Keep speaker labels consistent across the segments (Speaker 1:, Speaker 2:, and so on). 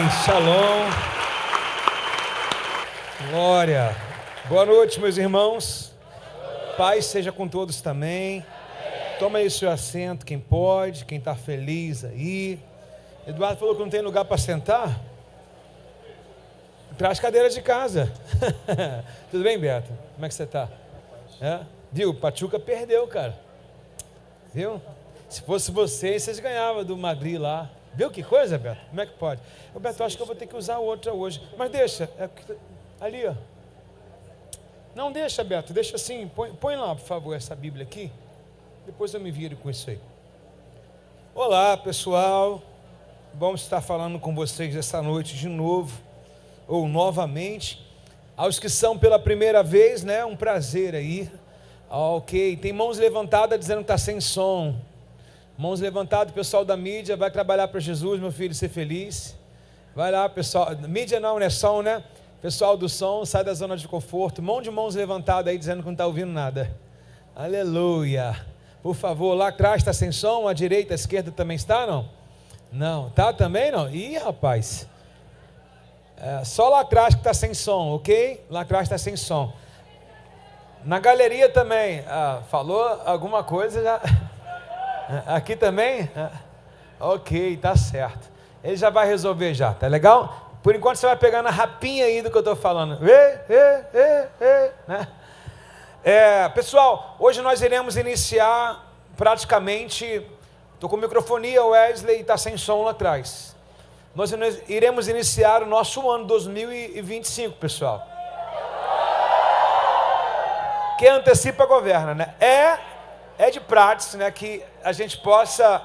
Speaker 1: Shalom. Glória. Boa noite, meus irmãos. Paz seja com todos também. Toma aí o seu assento, quem pode, quem está feliz aí. Eduardo falou que não tem lugar para sentar. Traz cadeira de casa. Tudo bem, Beto? Como é que você está? Viu? Pachuca perdeu, cara. Viu? Se fosse vocês ganhavam do Madrid lá. Viu que coisa, Beto? Como é que pode? Beto, acho que eu vou ter que usar outra hoje. Mas deixa. Ali, ó. Não, deixa, Beto. Deixa assim. Põe lá, por favor, essa Bíblia aqui. Depois eu me viro com isso aí. Olá, pessoal. Bom estar falando com vocês essa noite de novo. Ou novamente. Aos que são pela primeira vez, né? Um prazer aí. Ok. Tem mãos levantadas dizendo que está sem som. Mãos levantadas, pessoal da mídia, vai trabalhar para Jesus, meu filho, ser feliz. Vai lá, pessoal. Mídia não é som, né? Pessoal do som, sai da zona de conforto. Mão de mãos levantadas aí, dizendo que não está ouvindo nada. Aleluia. Por favor, lá atrás está sem som, à direita, à esquerda também está, não? Não. Tá também, não? Ih, rapaz. Só lá atrás que está sem som, ok? Lá atrás está sem som. Na galeria também. Falou alguma coisa já... Aqui também? Ok, tá certo. Ele já vai resolver já, tá legal? Por enquanto você vai pegando a rapinha aí do que eu estou falando. Né? Pessoal, hoje nós iremos iniciar praticamente... Estou com microfonia, Wesley, e está sem som lá atrás. Nós iremos iniciar o nosso ano 2025, pessoal. Quem antecipa governa, né? É de prática, né, que a gente possa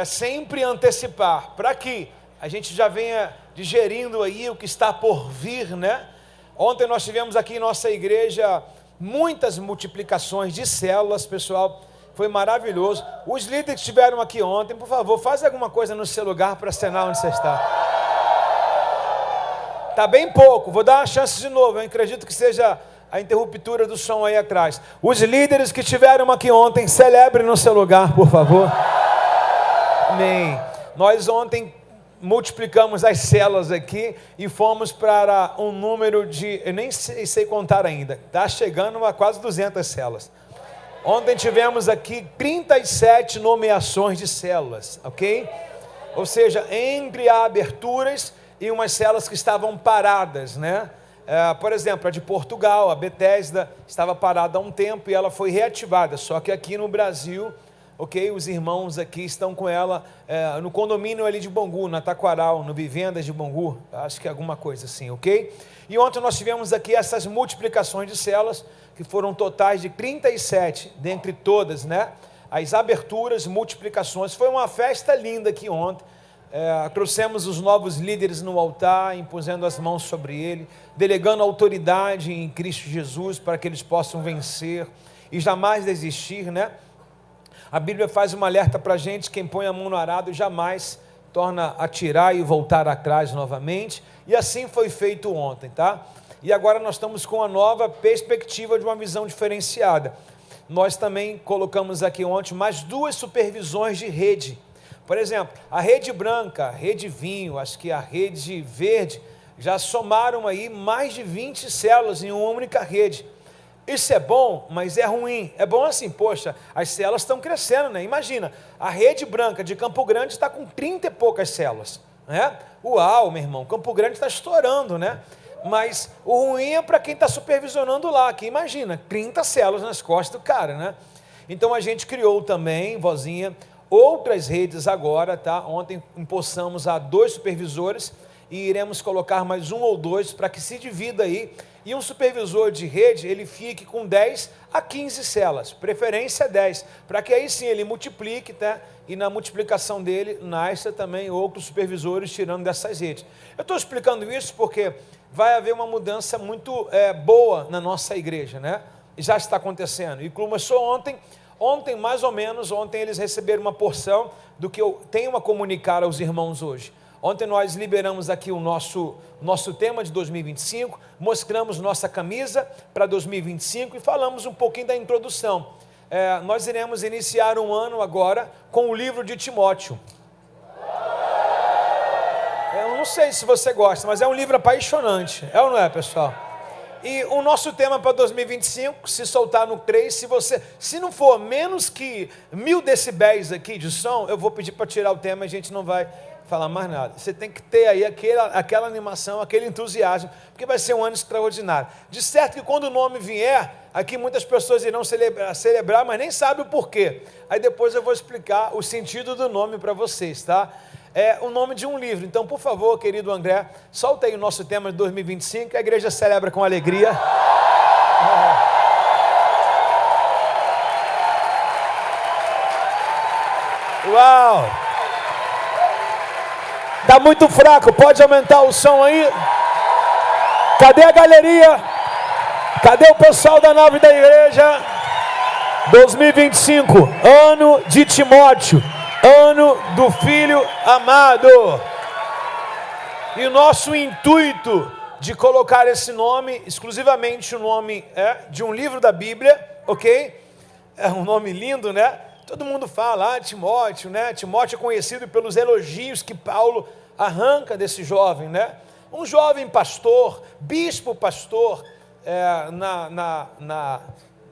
Speaker 1: sempre antecipar, para que a gente já venha digerindo aí o que está por vir, né? Ontem nós tivemos aqui em nossa igreja muitas multiplicações de células, pessoal, foi maravilhoso. Os líderes que estiveram aqui ontem, por favor, faz alguma coisa no seu lugar para acenar onde você está. Está bem pouco, vou dar uma chance de novo, eu acredito que seja... a interruptura do som aí atrás. Os líderes que estiveram aqui ontem, celebrem no seu lugar, por favor. Amém. Nós ontem multiplicamos as células aqui e fomos para um número de, eu nem sei contar ainda, está chegando a quase 200 células. Ontem tivemos aqui 37 nomeações de células, ok? Ou seja, entre aberturas e umas células que estavam paradas, né? Por exemplo, a de Portugal, a Bethesda, estava parada há um tempo e ela foi reativada, só que aqui no Brasil, ok, os irmãos aqui estão com ela no condomínio ali de Bangu, na Taquaral, no Vivendas de Bangu, acho que é alguma coisa assim, ok? E ontem nós tivemos aqui essas multiplicações de células, que foram totais de 37, dentre todas, né? As aberturas, multiplicações, foi uma festa linda aqui ontem. Trouxemos os novos líderes no altar, impusendo as mãos sobre ele, delegando autoridade em Cristo Jesus para que eles possam vencer e jamais desistir, né? A Bíblia faz uma alerta para a gente: quem põe a mão no arado jamais torna a tirar e voltar atrás novamente, e assim foi feito ontem, tá? E agora nós estamos com uma nova perspectiva de uma visão diferenciada. Nós também colocamos aqui ontem mais 2 supervisões de rede. Por exemplo, a rede branca, a rede vinho, acho que a rede verde, já somaram aí mais de 20 células em uma única rede. Isso é bom, mas é ruim. É bom assim, poxa, as células estão crescendo, né? Imagina, a rede branca de Campo Grande está com 30 e poucas células, né? Uau, meu irmão, Campo Grande está estourando, né? Mas o ruim é para quem está supervisionando lá, que imagina, 30 células nas costas do cara, né? Então a gente criou também, vozinha, outras redes agora, tá? Ontem empossamos a 2 supervisores e iremos colocar mais 1 ou 2 para que se divida aí. E um supervisor de rede, ele fique com 10 a 15 células, preferência 10, para que aí sim ele multiplique, tá? E na multiplicação dele, nasça também outros supervisores tirando dessas redes. Eu estou explicando isso porque vai haver uma mudança muito boa na nossa igreja, né? Já está acontecendo. E começou ontem mais ou menos, ontem eles receberam uma porção do que eu tenho a comunicar aos irmãos hoje. Ontem nós liberamos aqui o nosso tema de 2025, mostramos nossa camisa para 2025 e falamos um pouquinho da introdução. Nós iremos iniciar um ano agora com o livro de Timóteo. É um não sei se você gosta, mas é um livro apaixonante. É ou não é, pessoal? E o nosso tema para 2025, se soltar no 3, se não for menos que 1000 decibéis aqui de som, eu vou pedir para tirar o tema e a gente não vai falar mais nada. Você tem que ter aí aquela animação, aquele entusiasmo, porque vai ser um ano extraordinário. De certo que quando o nome vier, aqui muitas pessoas irão celebrar, mas nem sabem o porquê. Aí depois eu vou explicar o sentido do nome para vocês, tá? É o nome de um livro. Então, por favor, querido André, solta aí o nosso tema de 2025, a igreja celebra com alegria. Uau! Tá muito fraco, pode aumentar o som aí? Cadê a galeria? Cadê o pessoal da nave da igreja? 2025, ano de Timóteo, ano do Filho amado. E o nosso intuito de colocar esse nome, exclusivamente o nome de um livro da Bíblia, ok? É um nome lindo, né? Todo mundo fala, Timóteo, né? Timóteo é conhecido pelos elogios que Paulo arranca desse jovem, né? Um jovem pastor, bispo pastor,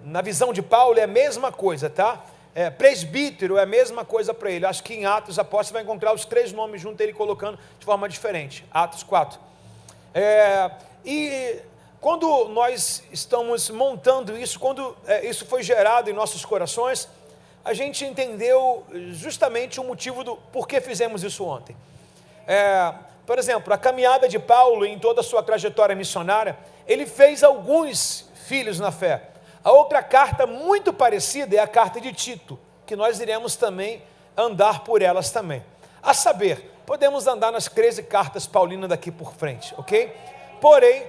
Speaker 1: na visão de Paulo é a mesma coisa, tá? Presbítero é a mesma coisa para ele. Acho que em Atos Apóstolos você vai encontrar os 3 nomes junto, ele colocando de forma diferente. Atos 4. E quando nós estamos montando isso, quando isso foi gerado em nossos corações, a gente entendeu justamente o motivo do porquê fizemos isso ontem. Por exemplo, a caminhada de Paulo em toda a sua trajetória missionária, ele fez alguns filhos na fé. A outra carta muito parecida é a carta de Tito, que nós iremos também andar por elas também. A saber, podemos andar nas 13 cartas paulinas daqui por frente, ok? Porém,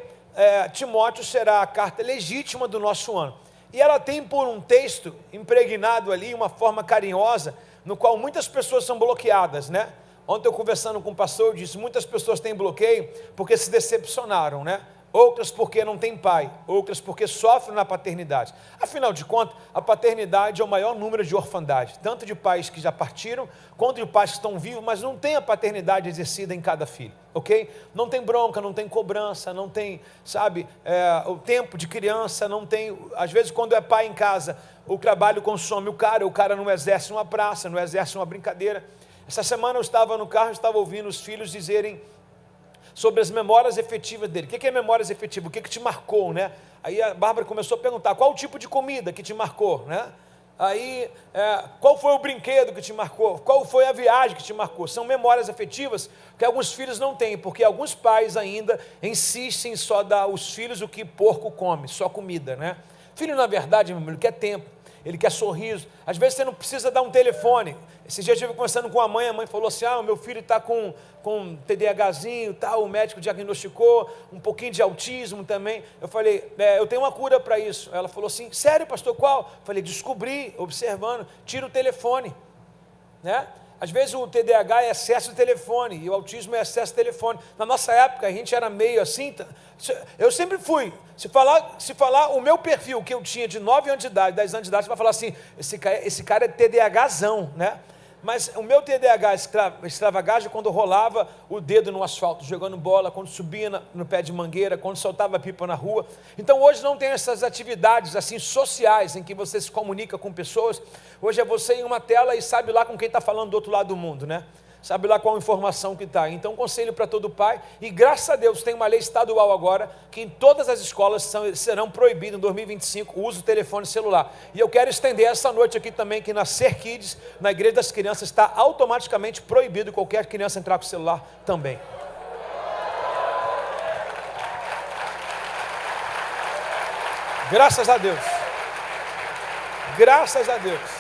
Speaker 1: Timóteo será a carta legítima do nosso ano. E ela tem por um texto impregnado ali, uma forma carinhosa, no qual muitas pessoas são bloqueadas, né? Ontem eu conversando com o pastor, eu disse, muitas pessoas têm bloqueio porque se decepcionaram, né? Outras porque não têm pai, outras porque sofrem na paternidade. Afinal de contas, a paternidade é o maior número de orfandade, tanto de pais que já partiram, quanto de pais que estão vivos, mas não tem a paternidade exercida em cada filho, ok? Não tem bronca, não tem cobrança, não tem, sabe, o tempo de criança, não tem, às vezes quando é pai em casa, o trabalho consome o cara não exerce uma praça, não exerce uma brincadeira. Essa semana eu estava no carro, estava ouvindo os filhos dizerem sobre as memórias efetivas dele. O que é memórias efetivas? O que te marcou, né? Aí a Bárbara começou a perguntar, qual o tipo de comida que te marcou, né? Aí, qual foi o brinquedo que te marcou? Qual foi a viagem que te marcou? São memórias afetivas que alguns filhos não têm, porque alguns pais ainda insistem em só dar aos filhos o que porco come, só comida, né? Filho, na verdade, meu irmão, ele quer tempo, ele quer sorriso. Às vezes você não precisa dar um telefone. Esse dia eu estive conversando com a mãe falou assim, o meu filho está com TDAHzinho, tal, o médico diagnosticou, um pouquinho de autismo também. Eu falei, eu tenho uma cura para isso. Ela falou assim, sério, pastor, qual? Eu falei, descobri, observando, tira o telefone, né? Às vezes o TDAH é excesso de telefone e o autismo é excesso de telefone. Na nossa época, a gente era meio assim, eu sempre fui, se falar o meu perfil que eu tinha de 9 anos de idade, 10 anos de idade, você vai falar assim, esse cara é TDAHzão, né? Mas o meu TDAH extravagagem quando rolava o dedo no asfalto, jogando bola, quando subia no pé de mangueira, quando soltava pipa na rua. Então hoje não tem essas atividades assim sociais em que você se comunica com pessoas. Hoje é você em uma tela e sabe lá com quem está falando do outro lado do mundo, né? Sabe lá qual informação que está. Então, conselho para todo pai, e graças a Deus tem uma lei estadual agora, que em todas as escolas serão proibido em 2025 o uso do telefone celular. E eu quero estender essa noite aqui também, que na Ser Kids, na Igreja das Crianças, está automaticamente proibido qualquer criança entrar com o celular também. Graças a Deus. Graças a Deus.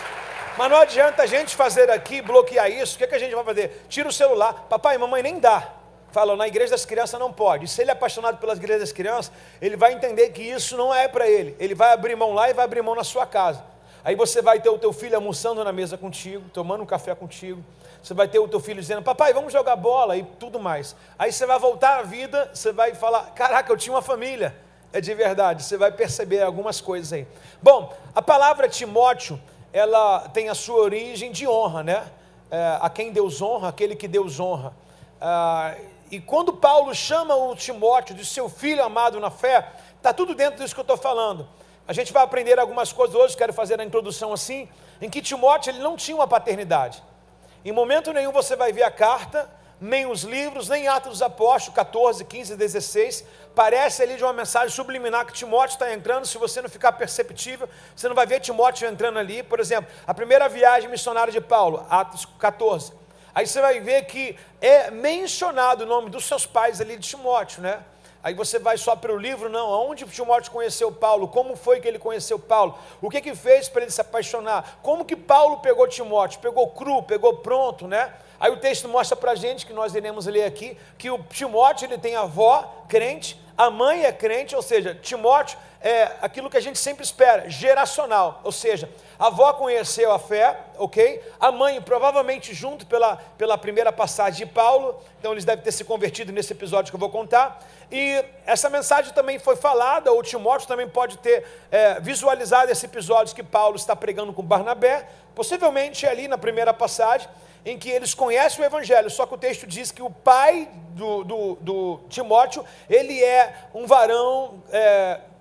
Speaker 1: Mas não adianta a gente fazer aqui, bloquear isso. O que a gente vai fazer? Tira o celular. Papai e mamãe nem dá. Falam, na igreja das crianças não pode. E se ele é apaixonado pelas igrejas das crianças, ele vai entender que isso não é para ele. Ele vai abrir mão lá e vai abrir mão na sua casa. Aí você vai ter o teu filho almoçando na mesa contigo, tomando um café contigo. Você vai ter o teu filho dizendo, papai, vamos jogar bola e tudo mais. Aí você vai voltar à vida, você vai falar, caraca, eu tinha uma família. É de verdade, você vai perceber algumas coisas aí. Bom, a palavra Timóteo, ela tem a sua origem de honra, né? A quem Deus honra, aquele que Deus honra. E quando Paulo chama o Timóteo de seu filho amado na fé, está tudo dentro disso que eu estou falando. A gente vai aprender algumas coisas hoje, quero fazer a introdução assim, em que Timóteo ele não tinha uma paternidade. Em momento nenhum você vai ver a carta, nem os livros, nem Atos dos Apóstolos, 14, 15, 16, parece ali de uma mensagem subliminar que Timóteo está entrando. Se você não ficar perceptível, você não vai ver Timóteo entrando ali. Por exemplo, a primeira viagem missionária de Paulo, Atos 14, aí você vai ver que é mencionado o nome dos seus pais ali de Timóteo, né? Aí você vai só para o livro, não, aonde Timóteo conheceu Paulo, como foi que ele conheceu Paulo, o que fez para ele se apaixonar, como que Paulo pegou Timóteo, pegou cru, pegou pronto, né? Aí o texto mostra para a gente, que nós iremos ler aqui, que o Timóteo ele tem avó crente, a mãe é crente, ou seja, Timóteo é aquilo que a gente sempre espera, geracional, ou seja, a avó conheceu a fé, ok? A mãe provavelmente junto pela primeira passagem de Paulo, então eles devem ter se convertido nesse episódio que eu vou contar, e essa mensagem também foi falada, ou Timóteo também pode ter visualizado esse episódio que Paulo está pregando com Barnabé, possivelmente ali na primeira passagem, em que eles conhecem o Evangelho, só que o texto diz que o pai do Timóteo, ele é um varão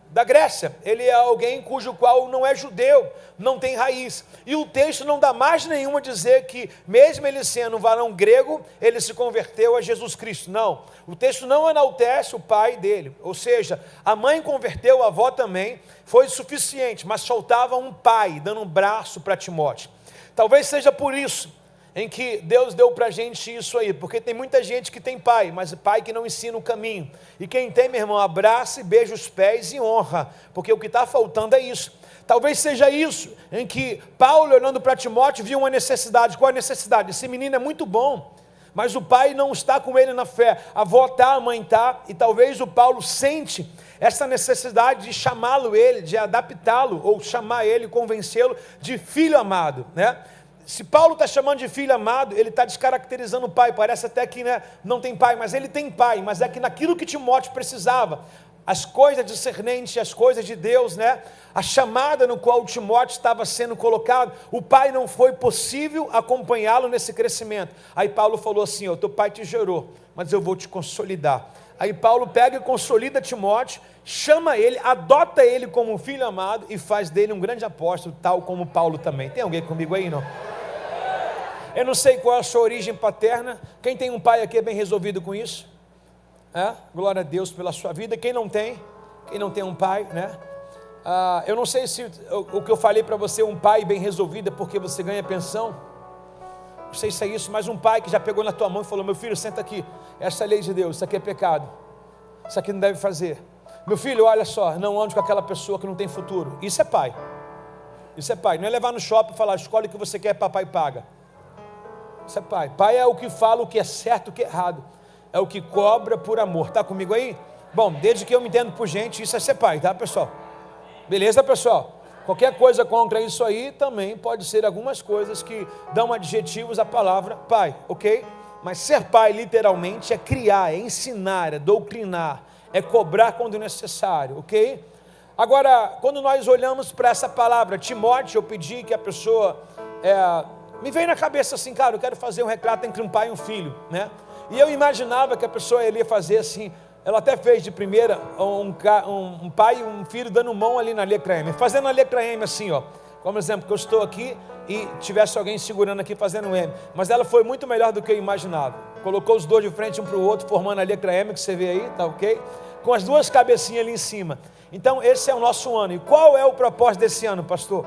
Speaker 1: da Grécia, ele é alguém cujo qual não é judeu, não tem raiz, e o texto não dá mais nenhuma dizer que, mesmo ele sendo um varão grego, ele se converteu a Jesus Cristo, não, o texto não enaltece o pai dele, ou seja, a mãe converteu, a avó também, foi suficiente, mas faltava um pai, dando um braço para Timóteo, talvez seja por isso, em que Deus deu para a gente isso aí, porque tem muita gente que tem pai, mas pai que não ensina o caminho, e quem tem, meu irmão, abraça e beija os pés e honra, porque o que está faltando é isso, talvez seja isso, em que Paulo olhando para Timóteo, viu uma necessidade, qual a necessidade? Esse menino é muito bom, mas o pai não está com ele na fé, a avó está, a mãe está, e talvez o Paulo sente essa necessidade de chamá-lo ele, de adaptá-lo, ou chamar ele, convencê-lo de filho amado, né? Se Paulo está chamando de filho amado, ele está descaracterizando o pai, parece até que não tem pai, mas ele tem pai, mas é que naquilo que Timóteo precisava, as coisas discernentes, as coisas de Deus, né? A chamada no qual Timóteo estava sendo colocado, o pai não foi possível acompanhá-lo nesse crescimento, aí Paulo falou assim, teu pai te gerou, mas eu vou te consolidar, aí Paulo pega e consolida Timóteo, chama ele, adota ele como um filho amado e faz dele um grande apóstolo, tal como Paulo também. Tem alguém comigo aí, não? Eu não sei qual é a sua origem paterna. Quem tem um pai aqui é bem resolvido com isso? Glória a Deus pela sua vida. Quem não tem um pai, né? Eu não sei se o que eu falei para você, um pai bem resolvido é porque você ganha pensão. Não sei se é isso, mas um pai que já pegou na tua mão e falou, meu filho, senta aqui, essa é a lei de Deus, isso aqui é pecado, isso aqui não deve fazer. Meu filho, olha só, não ande com aquela pessoa que não tem futuro. Isso é pai. Isso é pai. Não é levar no shopping e falar, escolhe o que você quer, papai paga. Isso é pai. Pai é o que fala o que é certo e o que é errado. É o que cobra por amor. Está comigo aí? Bom, desde que eu me entendo por gente, isso é ser pai, tá, pessoal? Beleza, pessoal? Qualquer coisa contra isso aí também pode ser algumas coisas que dão adjetivos à palavra pai, ok? Mas ser pai literalmente é criar, é ensinar, é doutrinar, é cobrar quando necessário, ok? Agora, quando nós olhamos para essa palavra, Timóteo, eu pedi que a pessoa, me veio na cabeça assim, cara, eu quero fazer um retrato entre um pai e um filho, né? E eu imaginava que a pessoa iria fazer assim, ela até fez de primeira um pai e um filho dando mão ali na letra M, fazendo a letra M assim, ó, como exemplo, que eu estou aqui e tivesse alguém segurando aqui fazendo um M, mas ela foi muito melhor do que eu imaginava, colocou os dois de frente um para o outro, formando a letra M que você vê aí, tá ok? Com as duas cabecinhas ali em cima. Então esse é o nosso ano. E qual é o propósito desse ano, pastor?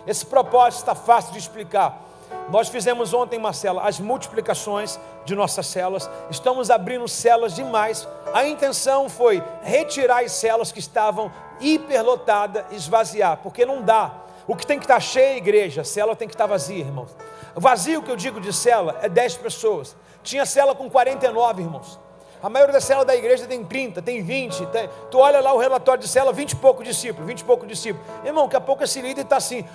Speaker 1: Esse propósito está fácil de explicar. Nós fizemos ontem, Marcela, as multiplicações de nossas células, estamos abrindo células demais, a intenção foi retirar as células que estavam hiperlotadas, esvaziar, porque não dá, o que tem que estar cheio é a igreja, a célula tem que estar vazia, irmãos, vazio que eu digo de célula é 10 pessoas, tinha célula com 49, irmãos, a maioria da célula da igreja tem 30, tem 20, tu olha lá o relatório de célula, 20 e pouco discípulos, irmão, daqui a pouco esse líder está assim,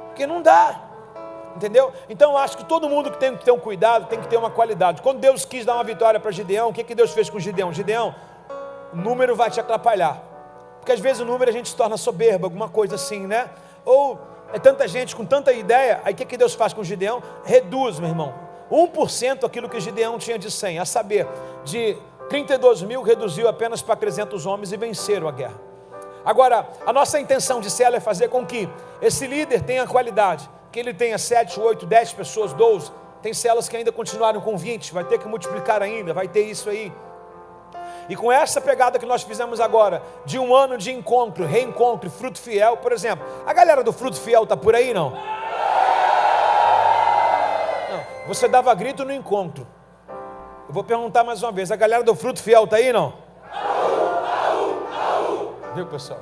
Speaker 1: porque não dá, entendeu? Então eu acho que todo mundo que tem que ter um cuidado, tem que ter uma qualidade. Quando Deus quis dar uma vitória para Gideão, o que Deus fez com Gideão? Gideão, o número vai te atrapalhar, porque às vezes o número a gente se torna soberba, alguma coisa assim, né? Ou é tanta gente com tanta ideia, aí o que Deus faz com Gideão? Reduz, meu irmão, 1% aquilo que Gideão tinha de 100, a saber, de 32 mil reduziu apenas para 300 homens e venceram a guerra. Agora, a nossa intenção de célula é fazer com que esse líder tenha qualidade, que ele tenha 7, 8, 10 pessoas, 12, tem células que ainda continuaram com 20, vai ter que multiplicar ainda, vai ter isso aí. E com essa pegada que nós fizemos agora, de um ano de encontro, reencontro e fruto fiel, por exemplo, a galera do fruto fiel está por aí, não? Não, você dava grito no encontro. Eu vou perguntar mais uma vez, a galera do fruto fiel está aí, não? Viu, pessoal?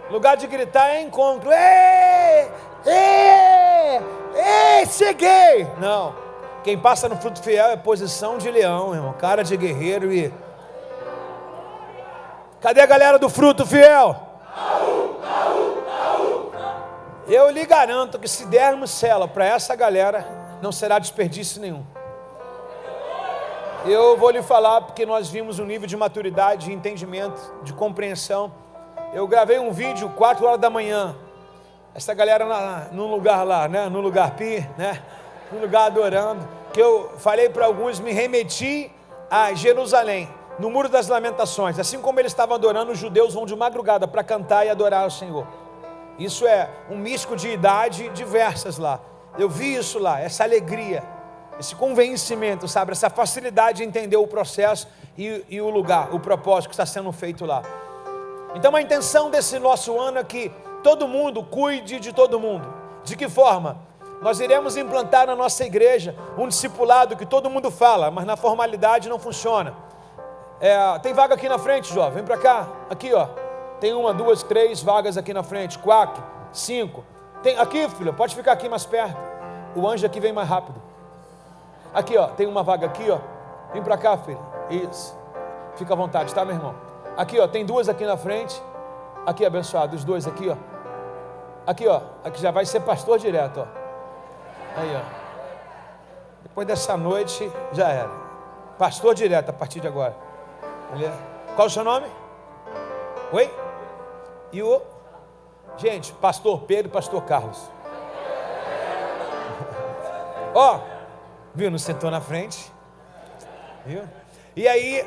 Speaker 1: Lugar de gritar é encontro. Ei, ei, ei, cheguei! Não. Quem passa no fruto fiel é posição de leão, irmão. Cara de guerreiro e... Cadê a galera do fruto fiel? Eu lhe garanto que se dermos cela para essa galera, não será desperdício nenhum. Eu vou lhe falar porque nós vimos um nível de maturidade, de entendimento, de compreensão. Eu gravei um vídeo 4 horas da manhã. Essa galera num lugar lá, né? No lugar Pi, né? Num lugar adorando. Que eu falei para alguns, me remeti a Jerusalém, no Muro das Lamentações. Assim como eles estavam adorando, os judeus vão de madrugada para cantar e adorar o Senhor. Isso é um misto de idade diversas lá. Eu vi isso lá, essa alegria, esse convencimento, sabe? Essa facilidade de entender o processo e o lugar, o propósito que está sendo feito lá. Então a intenção desse nosso ano é que todo mundo cuide de todo mundo. De que forma? Nós iremos implantar na nossa igreja um discipulado que todo mundo fala, mas na formalidade não funciona. Tem vaga aqui na frente, jovem, vem para cá. Aqui, ó. Tem 1, 2, 3 vagas aqui na frente, 4, 5. Tem aqui, filho, pode ficar aqui mais perto. O anjo aqui vem mais rápido. Aqui, ó, tem uma vaga aqui, ó. Vem para cá, filho. Isso. Fica à vontade, tá, meu irmão? Aqui, ó, tem 2 aqui na frente. Aqui, abençoado, os 2 aqui, ó. Aqui, ó, aqui já vai ser pastor direto, ó. Aí, ó. Depois dessa noite, já era. Pastor direto a partir de agora. Qual o seu nome? Oi? E o... Gente, pastor Pedro e pastor Carlos. Ó, viu? Não sentou na frente. Viu? E aí,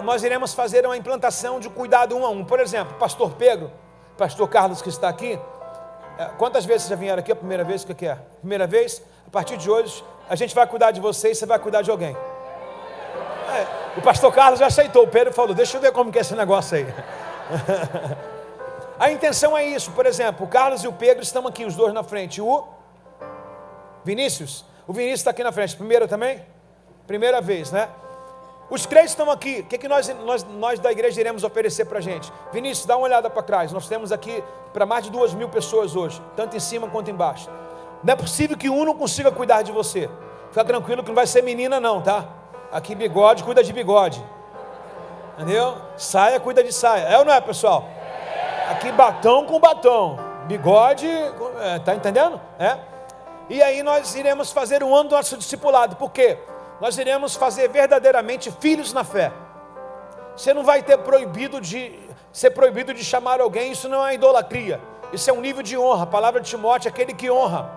Speaker 1: nós iremos fazer uma implantação de cuidado 1 a 1. Por exemplo, pastor Pedro, pastor Carlos que está aqui. Quantas vezes vocês já vieram aqui? A primeira vez? O que é? Primeira vez? A partir de hoje, a gente vai cuidar de vocês, você vai cuidar de alguém. O pastor Carlos já aceitou. O Pedro falou, deixa eu ver como que é esse negócio aí. A intenção é isso. Por exemplo, o Carlos e o Pedro estão aqui, os 2 na frente. O Vinícius está aqui na frente. Primeira também? Primeira vez, né? Os 3 estão aqui. O que nós da igreja iremos oferecer para a gente? Vinícius, dá uma olhada para trás. Nós temos aqui para mais de 2.000 pessoas hoje, tanto em cima quanto embaixo. Não é possível que um não consiga cuidar de você. Fica tranquilo que não vai ser menina não, tá? Aqui bigode, cuida de bigode. Entendeu? Saia, cuida de saia. É ou não é, pessoal? Aqui batom com batom. Bigode, tá entendendo? E aí nós iremos fazer um ano do nosso discipulado. Por quê? Nós iremos fazer verdadeiramente filhos na fé. Você não vai ser proibido de chamar alguém, isso não é idolatria. Isso é um nível de honra. A palavra de Timóteo é aquele que honra.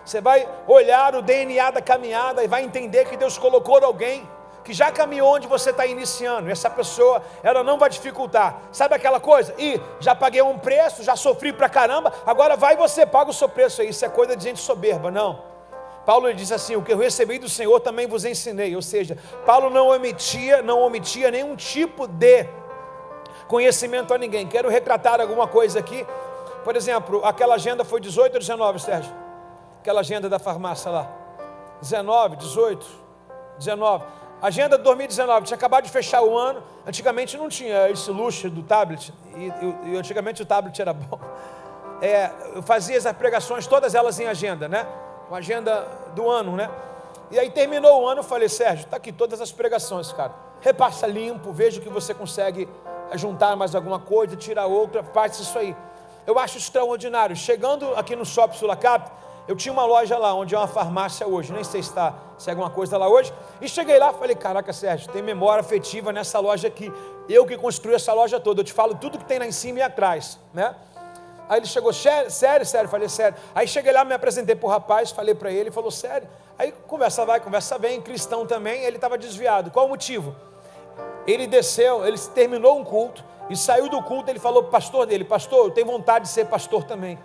Speaker 1: Você vai olhar o DNA da caminhada e vai entender que Deus colocou alguém que já caminhou onde você está iniciando. E essa pessoa, ela não vai dificultar. Sabe aquela coisa? Já paguei um preço, já sofri pra caramba, agora vai e você paga o seu preço aí. Isso é coisa de gente soberba, não. Paulo diz assim, o que eu recebi do Senhor também vos ensinei. Ou seja, Paulo não omitia nenhum tipo de conhecimento a ninguém. Quero retratar alguma coisa aqui. Por exemplo, aquela agenda foi 18 ou 19, Sérgio? Aquela agenda da farmácia lá. 19, 18, 19. Agenda de 2019, tinha acabado de fechar o ano. Antigamente não tinha esse luxo do tablet. E antigamente o tablet era bom. Eu fazia as pregações, todas elas em agenda, né? Com a agenda do ano, né? E aí terminou o ano, eu falei, Sérgio, tá aqui todas as pregações, cara. Repassa limpo, veja que você consegue juntar mais alguma coisa, tirar outra, faz isso aí. Eu acho extraordinário. Chegando aqui no Shopping Sulacap, eu tinha uma loja lá, onde é uma farmácia hoje, nem sei se é alguma coisa lá hoje, e cheguei lá e falei, caraca, Sérgio, tem memória afetiva nessa loja aqui, eu que construí essa loja toda, eu te falo tudo que tem lá em cima e atrás, né? Aí ele chegou, sério, falei, sério. Aí cheguei lá, me apresentei para o rapaz, falei para ele, ele falou, sério. Aí conversa vai, conversa vem, cristão também, ele estava desviado. Qual o motivo? Ele desceu, ele terminou um culto, e saiu do culto, ele falou para o pastor dele, pastor, eu tenho vontade de ser pastor também.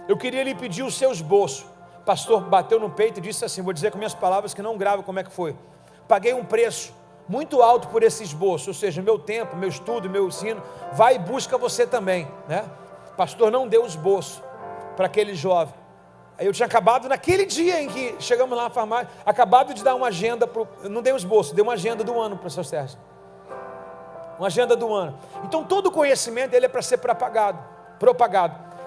Speaker 1: Eu queria lhe pedir o seu esboço. O pastor bateu no peito e disse assim, vou dizer com minhas palavras que não gravo como é que foi. Paguei um preço muito alto por esse esboço, ou seja, meu tempo, meu estudo, meu ensino, vai e busca você também, né? O pastor não deu esboço para aquele jovem. Aí eu tinha acabado, naquele dia em que chegamos lá na farmácia, acabado de dar uma agenda, não dei um esboço, dei uma agenda do ano, professor Sérgio. Uma agenda do ano. Então todo conhecimento ele é para ser propagado,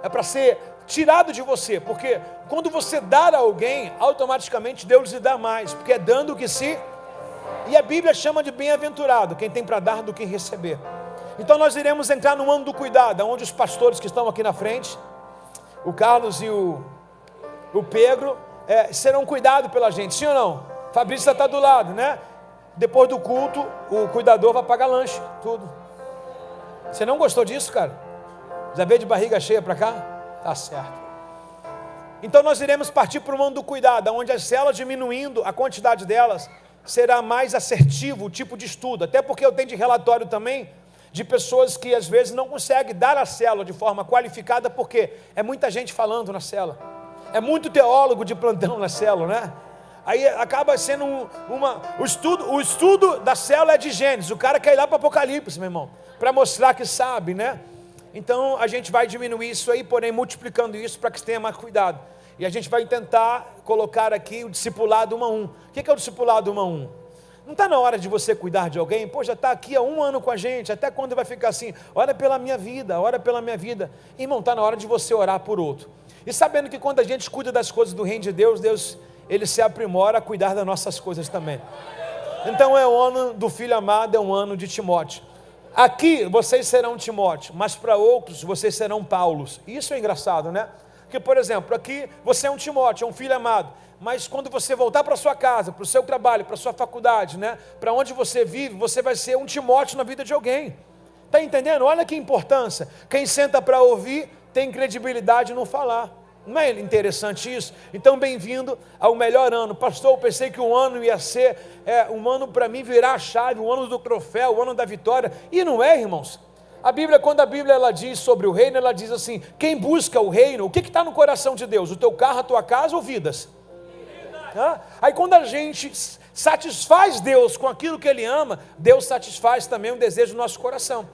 Speaker 1: é para ser tirado de você, porque quando você dá a alguém, automaticamente Deus lhe dá mais, porque é dando o que se... E a Bíblia chama de bem-aventurado quem tem para dar do que receber. Então nós iremos entrar no ano do cuidado, onde os pastores que estão aqui na frente, o Carlos e o Pedro, serão cuidados pela gente, sim ou não? Fabrício está do lado, né? Depois do culto, o cuidador vai pagar lanche, tudo. Você não gostou disso, cara? Já veio de barriga cheia para cá? Tá certo. Então nós iremos partir para o ano do cuidado, onde as células diminuindo, a quantidade delas será mais assertivo o tipo de estudo, até porque eu tenho de relatório também de pessoas que às vezes não conseguem dar a célula de forma qualificada, porque é muita gente falando na célula, é muito teólogo de plantão na célula, né? Aí acaba sendo o estudo da célula é de Gênesis, o cara quer ir lá para Apocalipse, meu irmão, para mostrar que sabe, né? Então a gente vai diminuir isso aí, porém multiplicando isso para que você tenha mais cuidado. E a gente vai tentar colocar aqui o discipulado 1 a 1. O que é o discipulado 1 a 1? Não está na hora de você cuidar de alguém? Pô, já está aqui há 1 ano com a gente, até quando vai ficar assim? Ora pela minha vida, ora pela minha vida. Irmão, está na hora de você orar por outro. E sabendo que quando a gente cuida das coisas do reino de Deus, Deus, Ele se aprimora a cuidar das nossas coisas também. Então é o ano do filho amado, é um ano de Timóteo. Aqui vocês serão Timóteo, mas para outros vocês serão Paulos. Isso é engraçado, né? Porque, por exemplo, aqui você é um Timóteo, é um filho amado, mas quando você voltar para sua casa, para o seu trabalho, para a sua faculdade, né, para onde você vive, você vai ser um Timóteo na vida de alguém. Está entendendo? Olha que importância. Quem senta para ouvir tem credibilidade no falar. Não é interessante isso? Então, bem-vindo ao melhor ano. Pastor, eu pensei que o ano ia ser, um ano para mim virar a chave, o ano do troféu, o ano da vitória. E não é, irmãos. A Bíblia, quando a Bíblia ela diz sobre o reino, ela diz assim, quem busca o reino, o que está no coração de Deus? O teu carro, a tua casa ou vidas? Aí quando a gente satisfaz Deus com aquilo que Ele ama, Deus satisfaz também o desejo do nosso coração.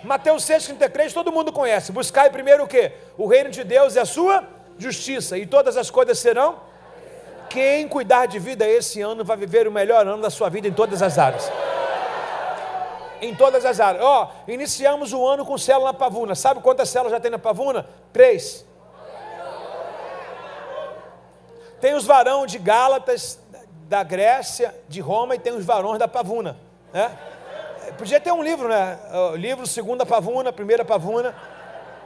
Speaker 1: Mateus 6,33, todo mundo conhece. Buscai primeiro o quê? O reino de Deus e a sua justiça, e todas as coisas serão? Quem cuidar de vida esse ano vai viver o melhor ano da sua vida em todas as áreas. Em todas as áreas. Iniciamos o ano com célula na Pavuna. Sabe quantas células já tem na Pavuna? 3. Tem os varões de Gálatas, da Grécia, de Roma, e tem os varões da Pavuna, né? Podia ter um livro, né? O livro 2ª Pavuna, 1ª Pavuna,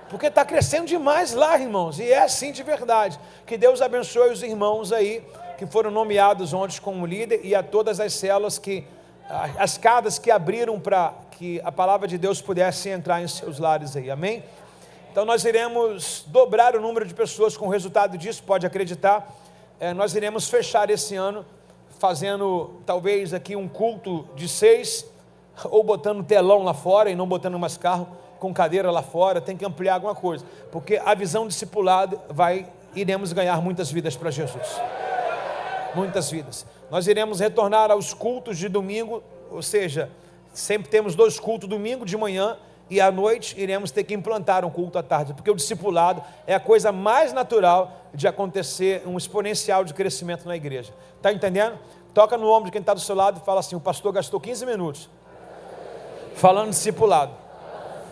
Speaker 1: porque está crescendo demais lá, irmãos, e é assim de verdade. Que Deus abençoe os irmãos aí, que foram nomeados ontem como líder, e a todas as células as casas que abriram para que a palavra de Deus pudesse entrar em seus lares aí, amém? Então nós iremos dobrar o número de pessoas com o resultado disso, pode acreditar. Nós iremos fechar esse ano fazendo talvez aqui um culto de 6, ou botando telão lá fora e não botando mais carro com cadeira lá fora. Tem que ampliar alguma coisa, porque a visão discipulada iremos ganhar muitas vidas para Jesus, muitas vidas. Nós iremos retornar aos cultos de domingo, ou seja, sempre temos 2 cultos, domingo de manhã e à noite iremos ter que implantar um culto à tarde, porque o discipulado é a coisa mais natural de acontecer, um exponencial de crescimento na igreja. Está entendendo? Toca no ombro de quem está do seu lado e fala assim, o pastor gastou 15 minutos falando discipulado.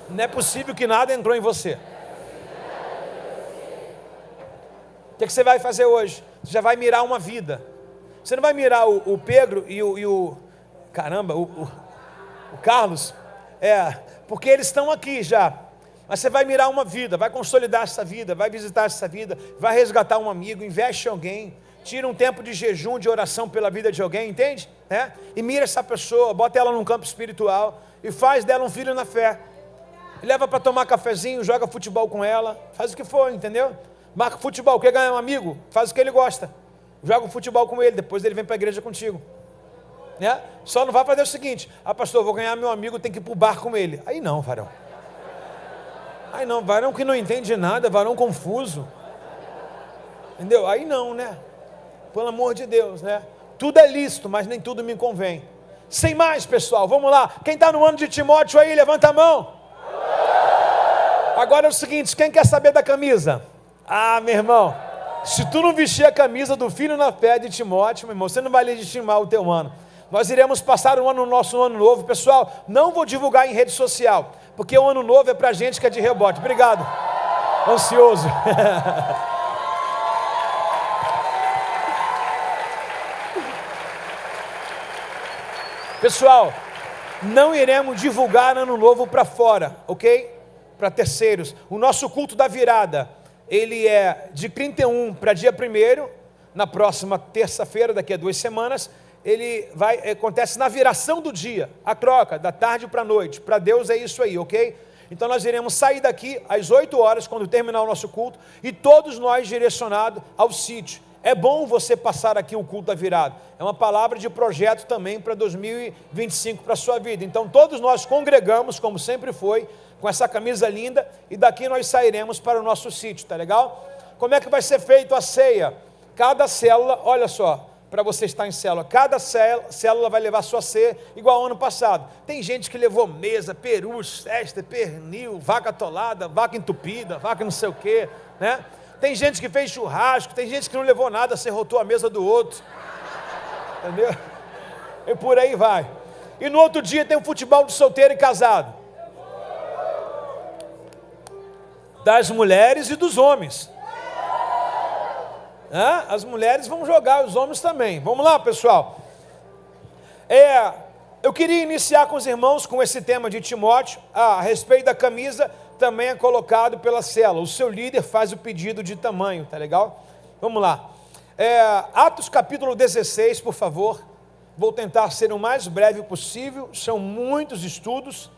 Speaker 1: Não é possível que nada entrou em você. O que você vai fazer hoje? Você já vai mirar uma vida. Você não vai mirar o Pedro e o Carlos, porque eles estão aqui já. Mas você vai mirar uma vida, vai consolidar essa vida, vai visitar essa vida, vai resgatar um amigo, investe em alguém, tira um tempo de jejum, de oração pela vida de alguém, entende? E mira essa pessoa, bota ela num campo espiritual e faz dela um filho na fé. leva para tomar cafezinho, joga futebol com ela, faz o que for, entendeu? Marca futebol, quer ganhar um amigo, faz o que ele gosta, joga futebol com ele, depois ele vem para a igreja contigo. Né? Só não vai fazer o seguinte: pastor, eu vou ganhar meu amigo, tem que ir para o bar com ele. Aí não, varão. Aí não, varão que não entende nada, varão confuso. Entendeu? Aí não, né? Pelo amor de Deus, né? Tudo é lícito, mas nem tudo me convém. Sem mais, pessoal, vamos lá. Quem está no ano de Timóteo aí, levanta a mão. Agora é o seguinte, quem quer saber da camisa? Meu irmão, se tu não vestir a camisa do filho na fé de Timóteo, meu irmão, você não vai legitimar o teu ano. Nós iremos passar o nosso ano novo. Pessoal, não vou divulgar em rede social, porque o ano novo é pra gente que é de rebote. Obrigado. Ansioso. Pessoal, não iremos divulgar ano novo para fora, ok? Para terceiros. O nosso culto da virada, ele é de 31 para dia 1º, na próxima terça-feira, daqui a 2 semanas. Ele acontece na viração do dia, a troca, da tarde para a noite. Para Deus é isso aí, ok? Então nós iremos sair daqui às 8 horas, quando terminar o nosso culto, e todos nós direcionados ao sítio. É bom você passar aqui o culto da virada. É uma palavra de projeto também para 2025, para a sua vida. Então todos nós congregamos, como sempre foi, com essa camisa linda, e daqui nós sairemos para o nosso sítio, tá legal? Como é que vai ser feito a ceia? Cada célula, olha só, para você estar em célula, cada célula vai levar sua ceia, igual ao ano passado. Tem gente que levou mesa, peru, cesta, pernil, vaca atolada, vaca entupida, vaca não sei o quê, né? Tem gente que fez churrasco, tem gente que não levou nada, serrotou a mesa do outro, entendeu? E por aí vai. E no outro dia tem o futebol de solteiro e casado, das mulheres e dos homens. As mulheres vão jogar, os homens também. Vamos lá, pessoal. Eu queria iniciar com os irmãos com esse tema de Timóteo. A respeito da camisa, também é colocado pela célula. O seu líder faz o pedido de tamanho, tá legal? Vamos lá. Atos capítulo 16, por favor. Vou tentar ser o mais breve possível. São muitos estudos.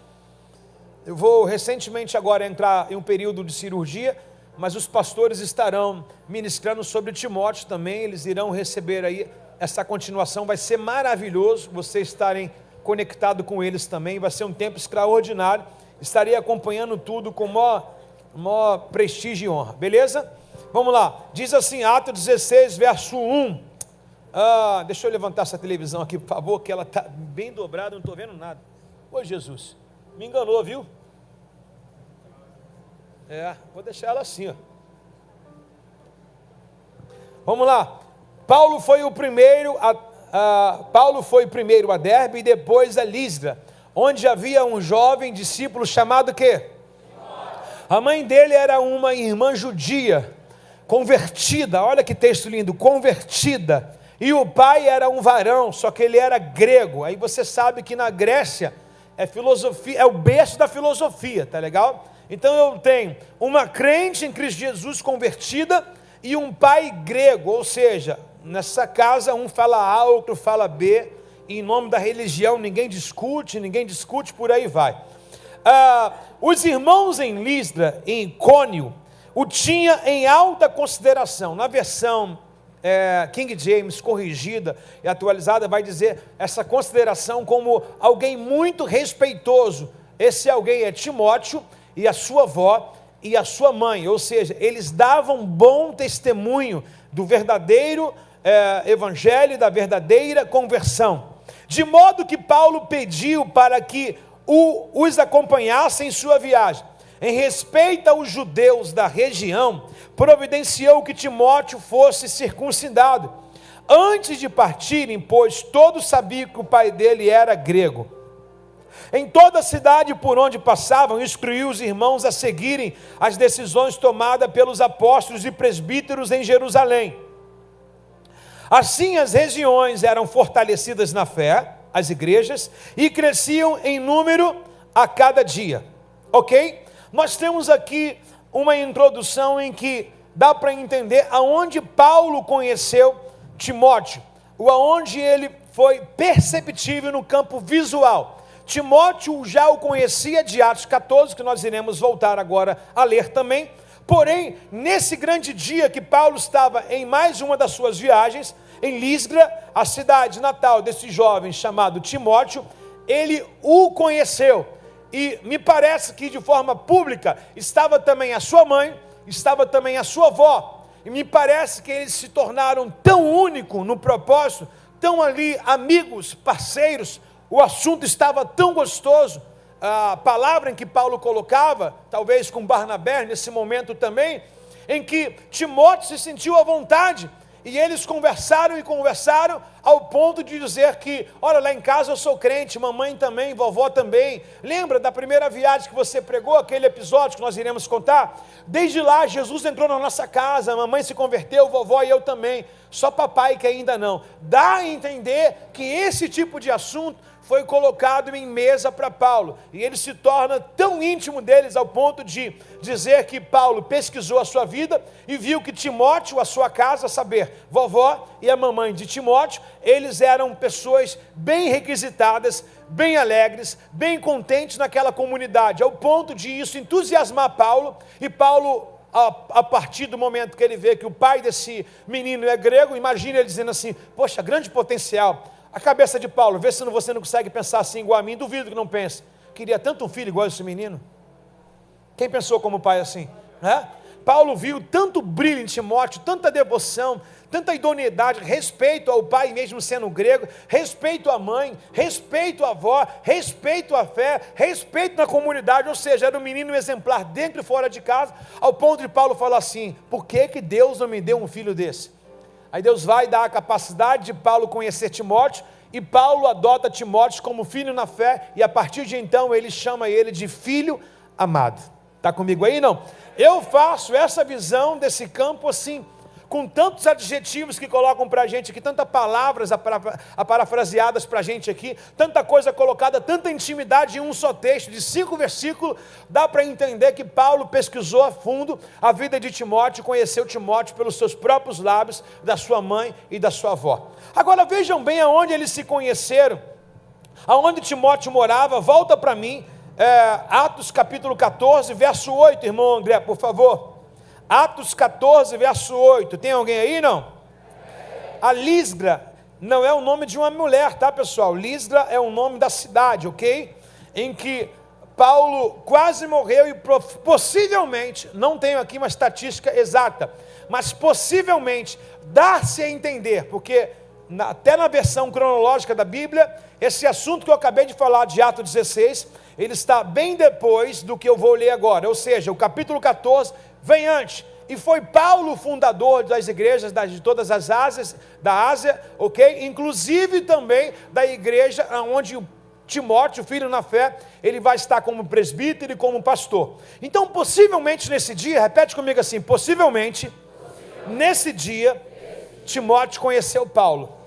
Speaker 1: Eu vou recentemente agora entrar em um período de cirurgia, mas os pastores estarão ministrando sobre Timóteo também. Eles irão receber aí essa continuação. Vai ser maravilhoso vocês estarem conectados com eles também. Vai ser um tempo extraordinário. Estarei acompanhando tudo com maior prestígio e honra, beleza? Vamos lá, diz assim, Atos 16, verso 1. Deixa eu levantar essa televisão aqui, por favor, que ela está bem dobrada, não estou vendo nada. Ô Jesus, me enganou, viu? Vou deixar ela assim, ó. Vamos lá. Paulo foi primeiro a Derbe e depois a Listra, onde havia um jovem discípulo chamado quê? A mãe dele era uma irmã judia, convertida, olha que texto lindo, convertida. E o pai era um varão, só que ele era grego. Aí você sabe que na Grécia é filosofia, é o berço da filosofia, tá legal? Então eu tenho uma crente em Cristo Jesus convertida e um pai grego, ou seja, nessa casa um fala A, outro fala B, e em nome da religião ninguém discute, por aí vai. Os irmãos em Listra, em Icônio, o tinha em alta consideração. Na versão King James corrigida e atualizada vai dizer essa consideração como alguém muito respeitoso. Esse alguém é Timóteo e a sua avó e a sua mãe, ou seja, eles davam bom testemunho do verdadeiro evangelho, da verdadeira conversão, de modo que Paulo pediu para que os acompanhassem em sua viagem. Em respeito aos judeus da região, providenciou que Timóteo fosse circuncidado antes de partirem, pois todos sabiam que o pai dele era grego. Em toda a cidade por onde passavam, instruiu os irmãos a seguirem as decisões tomadas pelos apóstolos e presbíteros em Jerusalém. Assim as regiões eram fortalecidas na fé, as igrejas, e cresciam em número a cada dia. Ok? Nós temos aqui uma introdução em que dá para entender aonde Paulo conheceu Timóteo, ou aonde ele foi perceptível no campo visual. Timóteo já o conhecia de Atos 14, que nós iremos voltar agora a ler também. Porém, nesse grande dia que Paulo estava em mais uma das suas viagens, em Listra, a cidade natal desse jovem chamado Timóteo, ele o conheceu. E me parece que de forma pública estava também a sua mãe, estava também a sua avó. E me parece que eles se tornaram tão únicos no propósito, tão ali amigos, parceiros, o assunto estava tão gostoso. A palavra em que Paulo colocava, talvez com Barnabé nesse momento também, em que Timóteo se sentiu à vontade, e eles conversaram e conversaram, ao ponto de dizer que, olha, lá em casa eu sou crente, mamãe também, vovó também. Lembra da primeira viagem que você pregou, aquele episódio que nós iremos contar? Desde lá, Jesus entrou na nossa casa, a mamãe se converteu, vovó e eu também, só papai que ainda não. Dá a entender que esse tipo de assunto foi colocado em mesa para Paulo, e ele se torna tão íntimo deles ao ponto de dizer que Paulo pesquisou a sua vida e viu que Timóteo, a sua casa, saber, vovó e a mamãe de Timóteo, eles eram pessoas bem requisitadas, bem alegres, bem contentes naquela comunidade, ao ponto de isso entusiasmar Paulo, e Paulo, a partir do momento que ele vê que o pai desse menino é grego, imagina ele dizendo assim, poxa, grande potencial. A cabeça de Paulo, vê se você não consegue pensar assim igual a mim, duvido que não pense. Queria tanto um filho igual a esse menino. Quem pensou como pai assim? Né? Paulo viu tanto brilho em Timóteo, tanta devoção, tanta idoneidade, respeito ao pai mesmo sendo grego, respeito à mãe, respeito à avó, respeito à fé, respeito na comunidade, ou seja, era um menino exemplar dentro e fora de casa, ao ponto de Paulo falar assim, por que Deus não me deu um filho desse? Aí Deus vai dar a capacidade de Paulo conhecer Timóteo, e Paulo adota Timóteo como filho na fé, e a partir de então ele chama ele de filho amado. Está comigo aí, não? Eu faço essa visão desse campo assim, com tantos adjetivos que colocam para a gente aqui, tantas palavras parafraseadas para a gente aqui, tanta coisa colocada, tanta intimidade em um só texto, de 5 versículos, dá para entender que Paulo pesquisou a fundo a vida de Timóteo, conheceu Timóteo pelos seus próprios lábios, da sua mãe e da sua avó. Agora vejam bem aonde eles se conheceram, aonde Timóteo morava, volta para mim, Atos capítulo 14, verso 8, irmão André, por favor. Atos 14, verso 8, tem alguém aí, não? A Listra não é o nome de uma mulher, tá pessoal? Listra é o nome da cidade, ok? Em que Paulo quase morreu e possivelmente, não tenho aqui uma estatística exata, mas possivelmente dá-se a entender, porque até na versão cronológica da Bíblia, esse assunto que eu acabei de falar de Atos 16, ele está bem depois do que eu vou ler agora, ou seja, o capítulo 14 vem antes, e foi Paulo o fundador das igrejas de todas as Ásias, da Ásia, ok? Inclusive também da igreja onde o Timóteo, filho na fé, ele vai estar como presbítero e como pastor. Então, possivelmente nesse dia, repete comigo assim, possivelmente, nesse dia, Timóteo conheceu Paulo.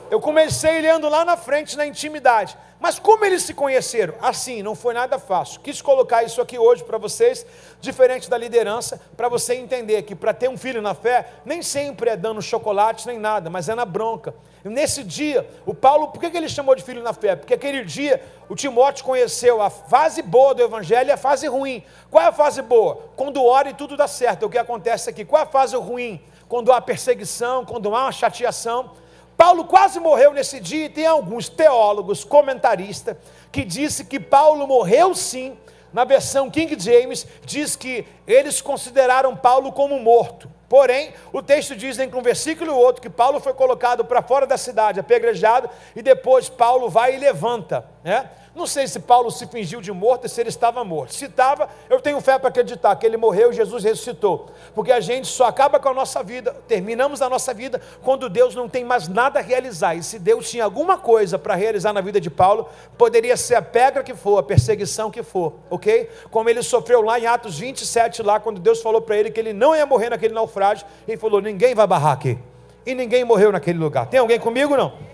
Speaker 1: Eu comecei lendo lá na frente, na intimidade. Mas como eles se conheceram? Assim, não foi nada fácil. Quis colocar isso aqui hoje para vocês, diferente da liderança, para você entender que para ter um filho na fé, nem sempre é dando chocolate nem nada, mas é na bronca. E nesse dia, o Paulo, por que ele chamou de filho na fé? Porque aquele dia, o Timóteo conheceu a fase boa do evangelho e a fase ruim. Qual é a fase boa? Quando ora e tudo dá certo, é o que acontece aqui. Qual é a fase ruim? Quando há perseguição, quando há uma chateação. Paulo quase morreu nesse dia, e tem alguns teólogos, comentaristas, que dizem que Paulo morreu sim. Na versão King James, diz que eles consideraram Paulo como morto. Porém, o texto diz entre um versículo e outro que Paulo foi colocado para fora da cidade, apedrejado, e depois Paulo vai e levanta, né? Não sei se Paulo se fingiu de morto e se ele estava morto. Se estava, eu tenho fé para acreditar que ele morreu e Jesus ressuscitou. Porque a gente só acaba com a nossa vida, terminamos a nossa vida quando Deus não tem mais nada a realizar. E se Deus tinha alguma coisa para realizar na vida de Paulo, poderia ser a pedra que for, a perseguição que for, ok? Como ele sofreu lá em Atos 27, lá quando Deus falou para ele que ele não ia morrer naquele naufrágio, ele falou, ninguém vai barrar aqui. E ninguém morreu naquele lugar. Tem alguém comigo, não?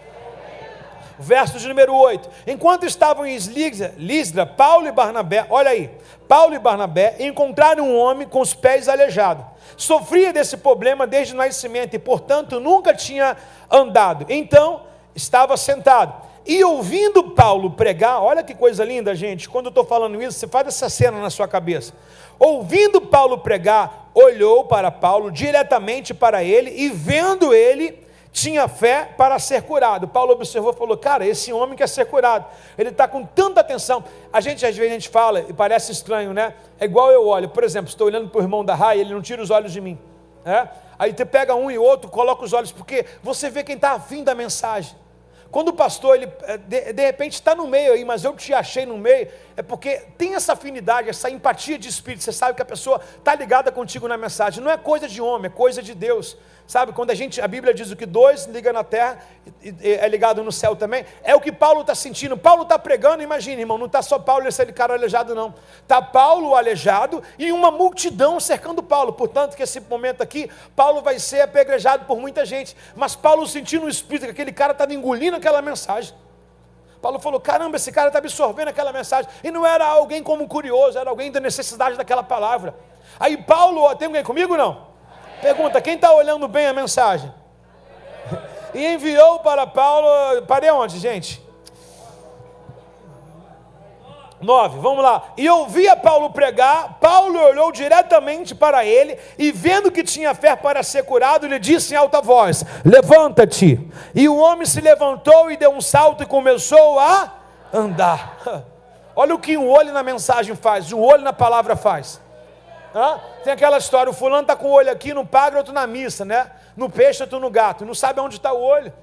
Speaker 1: Verso de número 8, enquanto estavam em Listra, Paulo e Barnabé, olha aí, Paulo e Barnabé encontraram um homem com os pés aleijados, sofria desse problema desde o nascimento e portanto nunca tinha andado, então estava sentado, E ouvindo Paulo pregar, olha que coisa linda, gente, quando eu estou falando isso, você faz essa cena na sua cabeça. Ouvindo Paulo pregar, olhou para Paulo, diretamente para ele, e vendo ele, tinha fé para ser curado. Paulo observou e falou, cara, esse homem quer ser curado. Ele está com tanta atenção. Às vezes a gente fala, e parece estranho, né? É igual eu olho, por exemplo, estou olhando para o irmão da Rai, ele não tira os olhos de mim. Né? Aí você pega um e outro, coloca os olhos, porque você vê quem está afim da mensagem. Quando o pastor, ele de repente está no meio aí, mas eu te achei no meio, é porque tem essa afinidade, essa empatia de espírito, você sabe que a pessoa está ligada contigo na mensagem, não é coisa de homem, é coisa de Deus, sabe, quando a Bíblia diz o que dois liga na terra, é ligado no céu também, é o que Paulo está sentindo. Paulo está pregando, imagina, irmão, não está só Paulo e esse cara aleijado não, está Paulo aleijado e uma multidão cercando Paulo, portanto que esse momento aqui, Paulo vai ser apedrejado por muita gente, mas Paulo sentindo o espírito que aquele cara estava engolindo aquela mensagem. Paulo falou, caramba, esse cara está absorvendo aquela mensagem, e não era alguém como curioso, era alguém da necessidade daquela palavra. Aí Paulo, tem alguém comigo não? Pergunta, quem está olhando bem a mensagem? E enviou para Paulo, parei onde, gente? 9, vamos lá. E ouvia Paulo pregar, Paulo olhou diretamente para ele, e vendo que tinha fé para ser curado, lhe disse em alta voz, levanta-te. E o homem se levantou e deu um salto e começou a andar. Olha o que um olho na mensagem faz, um olho na palavra faz. Tem aquela história, o fulano está com o olho aqui, no padre, outro na missa, né? No peixe, outro no gato, não sabe onde está o olho.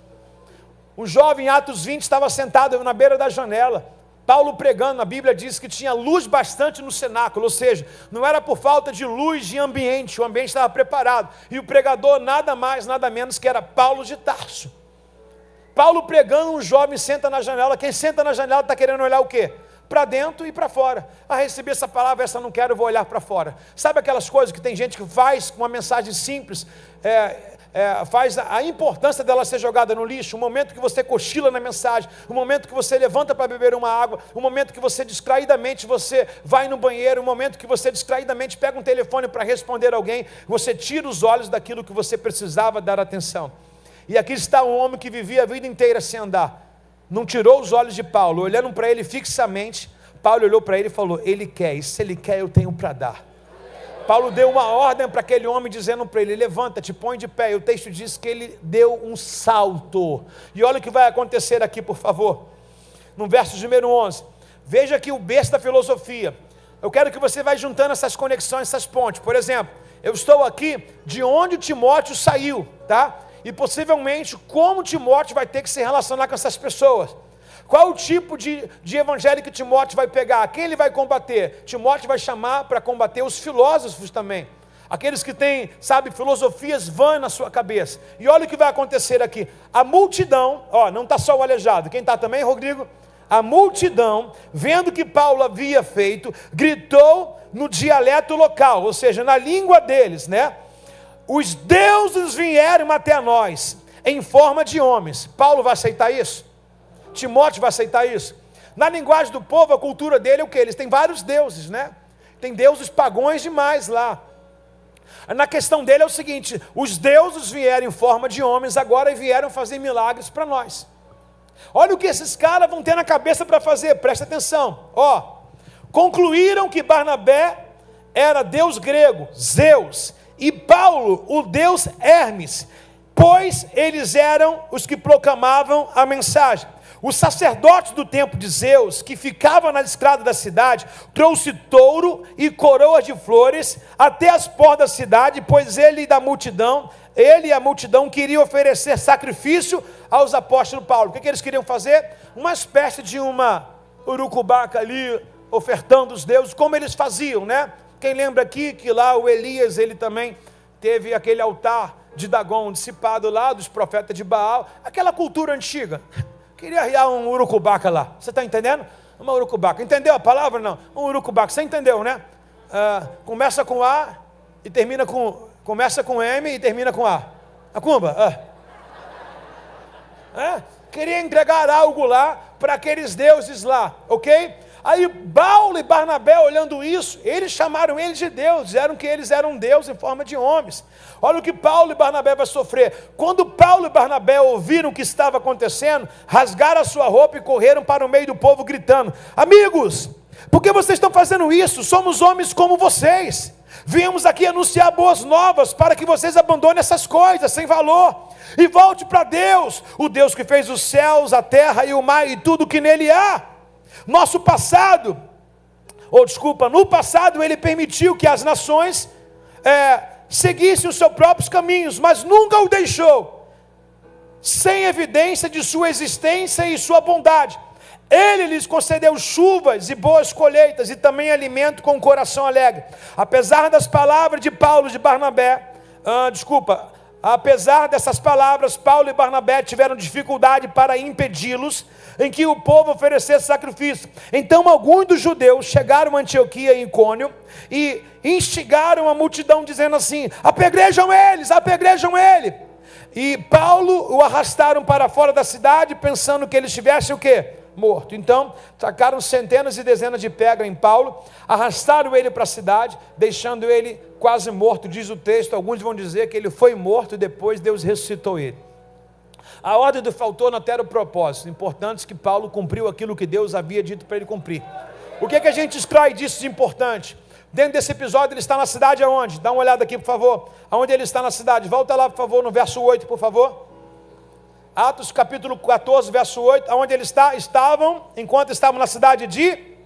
Speaker 1: O jovem, em Atos 20, estava sentado na beira da janela, Paulo pregando, a Bíblia diz que tinha luz bastante no cenáculo, ou seja, não era por falta de luz de ambiente, o ambiente estava preparado, e o pregador nada mais, nada menos que era Paulo de Tarso. Paulo pregando, um jovem senta na janela, quem senta na janela está querendo olhar o quê? Para dentro e para fora. Receber essa palavra, essa não quero, eu vou olhar para fora. Sabe aquelas coisas que tem gente que faz com uma mensagem simples, faz a importância dela ser jogada no lixo, o momento que você cochila na mensagem, o momento que você levanta para beber uma água, o momento que você distraidamente você vai no banheiro, o momento que você distraidamente pega um telefone para responder alguém, você tira os olhos daquilo que você precisava dar atenção. E aqui está um homem que vivia a vida inteira sem andar, não tirou os olhos de Paulo, olhando para ele fixamente. Paulo olhou para ele e falou, ele quer, e se ele quer eu tenho para dar. Paulo deu uma ordem para aquele homem, dizendo para ele, levanta-te, põe de pé, e o texto diz que ele deu um salto, e olha o que vai acontecer aqui, por favor, no verso número 11, veja aqui o berço da filosofia, eu quero que você vá juntando essas conexões, essas pontes. Por exemplo, eu estou aqui de onde o Timóteo saiu, tá? E possivelmente como Timóteo vai ter que se relacionar com essas pessoas. Qual o tipo de evangelho que Timóteo vai pegar? Quem ele vai combater? Timóteo vai chamar para combater os filósofos também. Aqueles que têm, sabe, filosofias vãs na sua cabeça. E olha o que vai acontecer aqui. A multidão, não está só o aleijado. Quem está também, Rodrigo? A multidão, vendo o que Paulo havia feito, gritou no dialeto local, ou seja, na língua deles, né? Os deuses vieram até nós, em forma de homens. Paulo vai aceitar isso? Timóteo vai aceitar isso? Na linguagem do povo, a cultura dele é o que? Eles têm vários deuses, né? Tem deuses pagões demais lá. Na questão dele é o seguinte, os deuses vieram em forma de homens agora e vieram fazer milagres para nós. Olha o que esses caras vão ter na cabeça para fazer, presta atenção. Concluíram que Barnabé era deus grego, Zeus, e Paulo, o deus Hermes, pois eles eram os que proclamavam a mensagem. Os sacerdotes do templo de Zeus, que ficava na estrada da cidade, trouxe touro e coroas de flores até as portas da cidade, pois ele e a multidão queriam oferecer sacrifício aos apóstolos Paulo. O que eles queriam fazer? Uma espécie de uma urucubaca ali, ofertando os deuses, como eles faziam, né? Quem lembra aqui que lá o Elias, ele também teve aquele altar de Dagon dissipado lá, dos profetas de Baal, aquela cultura antiga. Queria arriar um urucubaca lá, você está entendendo? Uma urucubaca, entendeu a palavra? Não, um urucubaca, você entendeu, né? Começa com A e termina com, começa com M e termina com A. Acumba? Queria entregar algo lá para aqueles deuses lá, ok? Aí Paulo e Barnabé, olhando isso, eles chamaram eles de Deus, disseram que eles eram Deus em forma de homens. Olha o que Paulo e Barnabé vão sofrer. Quando Paulo e Barnabé ouviram o que estava acontecendo, rasgaram a sua roupa e correram para o meio do povo gritando: amigos, por que vocês estão fazendo isso? Somos homens como vocês. Viemos aqui anunciar boas novas para que vocês abandonem essas coisas sem valor e volte para Deus, o Deus que fez os céus, a terra e o mar e tudo que nele há. No passado ele permitiu que as nações seguissem os seus próprios caminhos, mas nunca o deixou sem evidência de sua existência e sua bondade. Ele lhes concedeu chuvas e boas colheitas e também alimento com o coração alegre. Apesar das palavras de Paulo e de Barnabé, apesar dessas palavras, Paulo e Barnabé tiveram dificuldade para impedi-los em que o povo oferecesse sacrifício. Então alguns dos judeus chegaram a Antioquia e Icônio e instigaram a multidão dizendo assim: apedrejam ele. E Paulo o arrastaram para fora da cidade, pensando que ele estivesse o quê? Morto. Então tacaram centenas e dezenas de pedras em Paulo, arrastaram ele para a cidade, deixando ele quase morto. Diz o texto, alguns vão dizer que ele foi morto e depois Deus ressuscitou ele. A ordem do faltou não era o propósito. Importante que Paulo cumpriu aquilo que Deus havia dito para ele cumprir. O que a gente extrai disso de importante? Dentro desse episódio ele está na cidade aonde? Dá uma olhada aqui, por favor. Aonde ele está na cidade? Volta lá, por favor, no verso 8, por favor. Atos capítulo 14, verso 8. Aonde ele está? Enquanto estavam na cidade de...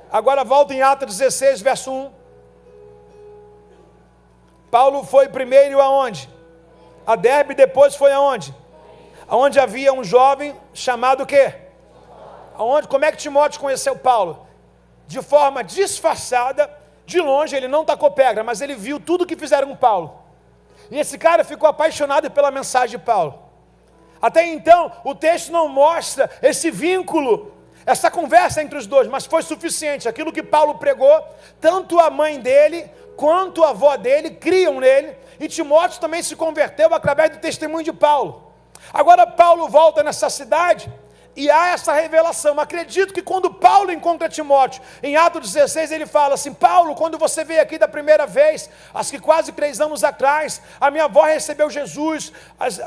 Speaker 1: Agora volta em Atos 16, verso 1. Paulo foi primeiro aonde? A Derbe, depois foi aonde? Aonde havia um jovem chamado o quê? Como é que Timóteo conheceu Paulo? De forma disfarçada, de longe, ele não tacou pedra, mas ele viu tudo que fizeram com Paulo. E esse cara ficou apaixonado pela mensagem de Paulo. Até então, o texto não mostra esse vínculo, essa conversa entre os dois, mas foi suficiente. Aquilo que Paulo pregou, tanto a mãe dele, quanto a avó dele, criam nele, e Timóteo também se converteu através do testemunho de Paulo. Agora Paulo volta nessa cidade e há essa revelação. Acredito que quando Paulo encontra Timóteo, em Atos 16 ele fala assim: Paulo, quando você veio aqui da primeira vez, acho que quase 3 anos atrás, a minha avó recebeu Jesus,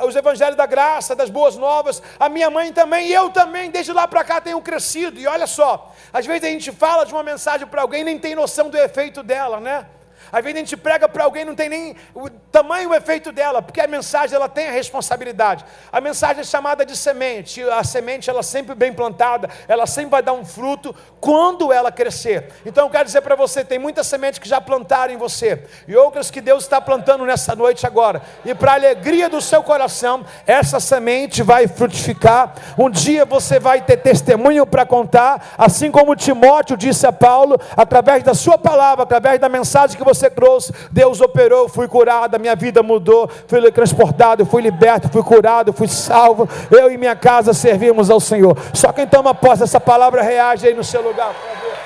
Speaker 1: os evangelhos da graça, das boas novas, a minha mãe também, e eu também, desde lá para cá tenho crescido. E olha só, às vezes a gente fala de uma mensagem para alguém e nem tem noção do efeito dela, né? Às vezes a gente prega para alguém, não tem nem o tamanho e o efeito dela, porque a mensagem ela tem a responsabilidade. A mensagem é chamada de semente. A semente ela sempre bem plantada, ela sempre vai dar um fruto quando ela crescer. Então eu quero dizer para você, tem muitas sementes que já plantaram em você, e outras que Deus está plantando nessa noite agora. E para a alegria do seu coração, essa semente vai frutificar. Um dia você vai ter testemunho para contar, assim como Timóteo disse a Paulo, através da sua palavra, através da mensagem que você trouxe, Deus operou, fui curado, a minha vida mudou, fui transportado, fui liberto, fui curado, fui salvo, eu e minha casa servimos ao Senhor. Só quem toma posse dessa palavra reage aí no seu lugar, por favor.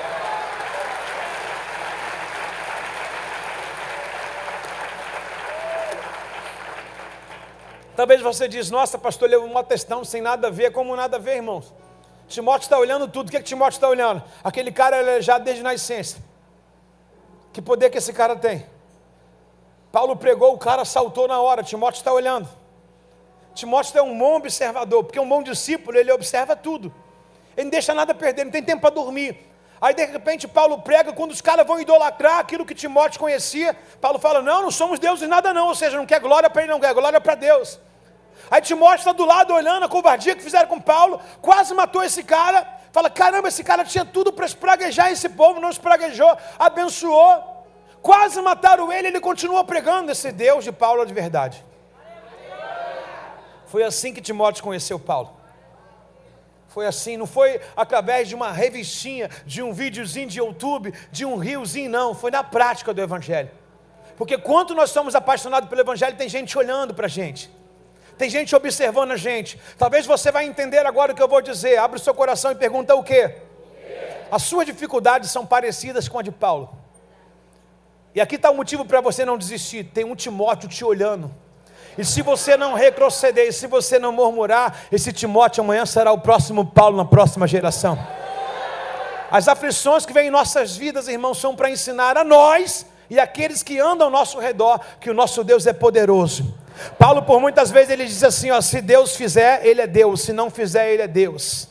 Speaker 1: Talvez você diz: nossa, pastor, leu uma questão sem nada a ver. Como nada a ver, irmãos? Timóteo está olhando tudo. O que Timóteo está olhando? Aquele cara é já desde nascença. Que poder que esse cara tem? Paulo pregou, o cara saltou na hora. Timóteo está olhando. Timóteo é um bom observador, porque um bom discípulo, ele observa tudo. Ele não deixa nada perder, não tem tempo para dormir. Aí de repente Paulo prega, quando os caras vão idolatrar aquilo que Timóteo conhecia, Paulo fala: não somos deuses nada não. Ou seja, não quer glória para ele, não quer glória para Deus. Aí Timóteo está do lado olhando a covardia que fizeram com Paulo, quase matou esse cara. Fala: caramba, esse cara tinha tudo para espraguejar esse povo, não espraguejou, abençoou. Quase mataram ele, ele continuou pregando esse Deus de Paulo de verdade. Foi assim que Timóteo conheceu Paulo. Foi assim, não foi através de uma revistinha, de um videozinho de YouTube, de um riozinho, não. Foi na prática do Evangelho. Porque quando nós somos apaixonados pelo Evangelho, tem gente olhando para a gente. Tem gente observando a gente. Talvez você vai entender agora o que eu vou dizer. Abre o seu coração e pergunta o quê? As suas dificuldades são parecidas com a de Paulo. E aqui está o motivo para você não desistir. Tem um Timóteo te olhando. E se você não retroceder, e se você não murmurar, esse Timóteo amanhã será o próximo Paulo na próxima geração. As aflições que vêm em nossas vidas, irmãos, são para ensinar a nós e aqueles que andam ao nosso redor que o nosso Deus é poderoso. Paulo, por muitas vezes, ele diz assim, ó, se Deus fizer, Ele é Deus, se não fizer, Ele é Deus.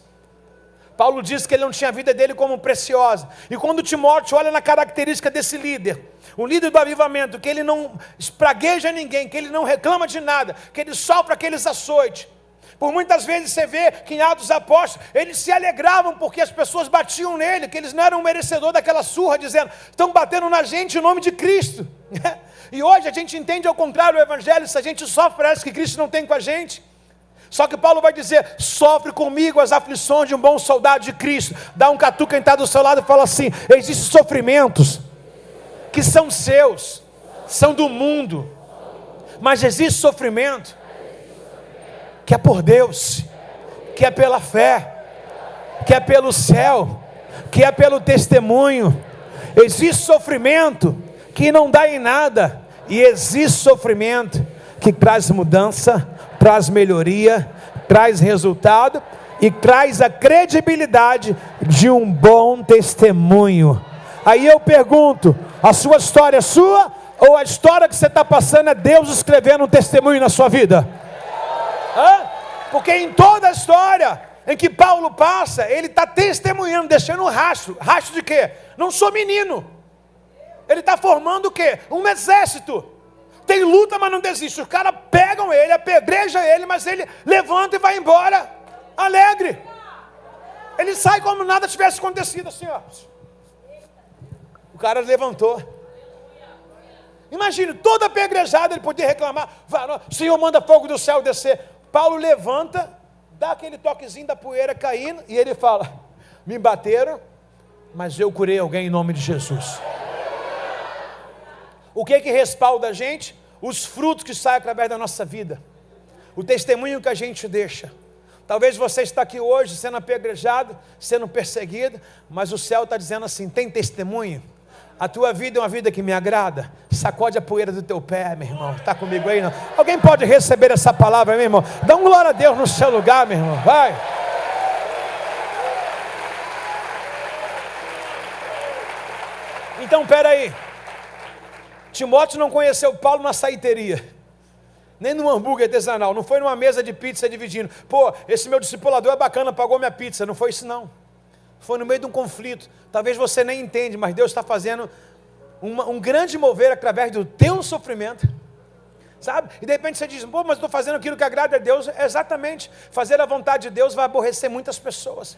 Speaker 1: Paulo diz que ele não tinha a vida dele como preciosa. E quando Timóteo olha na característica desse líder, o líder do avivamento, que ele não espragueja ninguém, que ele não reclama de nada, que ele sofre aqueles açoites. Por muitas vezes você vê que em Atos dos Apóstolos, eles se alegravam porque as pessoas batiam nele, que eles não eram merecedores daquela surra, dizendo, estão batendo na gente em nome de Cristo. E hoje a gente entende ao contrário o evangelho, se a gente sofre, parece que Cristo não tem com a gente. Só que Paulo vai dizer, sofre comigo as aflições de um bom soldado de Cristo. Dá um catuca quem está do seu lado e fala assim, existem sofrimentos que são seus, são do mundo, mas existe sofrimento que é por Deus, que é pela fé, que é pelo céu, que é pelo testemunho. Existe sofrimento que não dá em nada, e existe sofrimento que traz mudança, traz melhoria, traz resultado e traz a credibilidade de um bom testemunho. Aí eu pergunto, a sua história é sua ou a história que você está passando é Deus escrevendo um testemunho na sua vida? Porque em toda a história em que Paulo passa, ele está testemunhando, deixando um rastro. Rastro de quê? Não sou menino. Ele está formando o quê? Um exército. Tem luta, mas não desiste. Os caras pegam ele, apedrejam ele, mas ele levanta e vai embora, alegre. Ele sai como nada tivesse acontecido, assim, ó. O cara levantou. Imagine, toda apedrejada ele podia reclamar. O Senhor manda fogo do céu descer. Paulo levanta, dá aquele toquezinho da poeira caindo, e ele fala, me bateram, mas eu curei alguém em nome de Jesus. O que respalda a gente? Os frutos que saem através da nossa vida, o testemunho que a gente deixa. Talvez você está aqui hoje sendo apedrejado, sendo perseguido, mas o céu está dizendo assim, tem testemunho? A tua vida é uma vida que me agrada? Sacode a poeira do teu pé, meu irmão. Está comigo aí, não? Alguém pode receber essa palavra, meu irmão? Dá um glória a Deus no seu lugar, meu irmão, vai. Então, peraí. Timóteo não conheceu Paulo na saiteria, nem no hambúrguer artesanal, não foi numa mesa de pizza dividindo. Pô, esse meu discipulador é bacana, pagou minha pizza. Não foi isso não. Foi no meio de um conflito. Talvez você nem entende, mas Deus está fazendo um grande mover através do teu sofrimento. Sabe? E de repente você diz, pô, mas estou fazendo aquilo que agrada a Deus. Exatamente, fazer a vontade de Deus vai aborrecer muitas pessoas.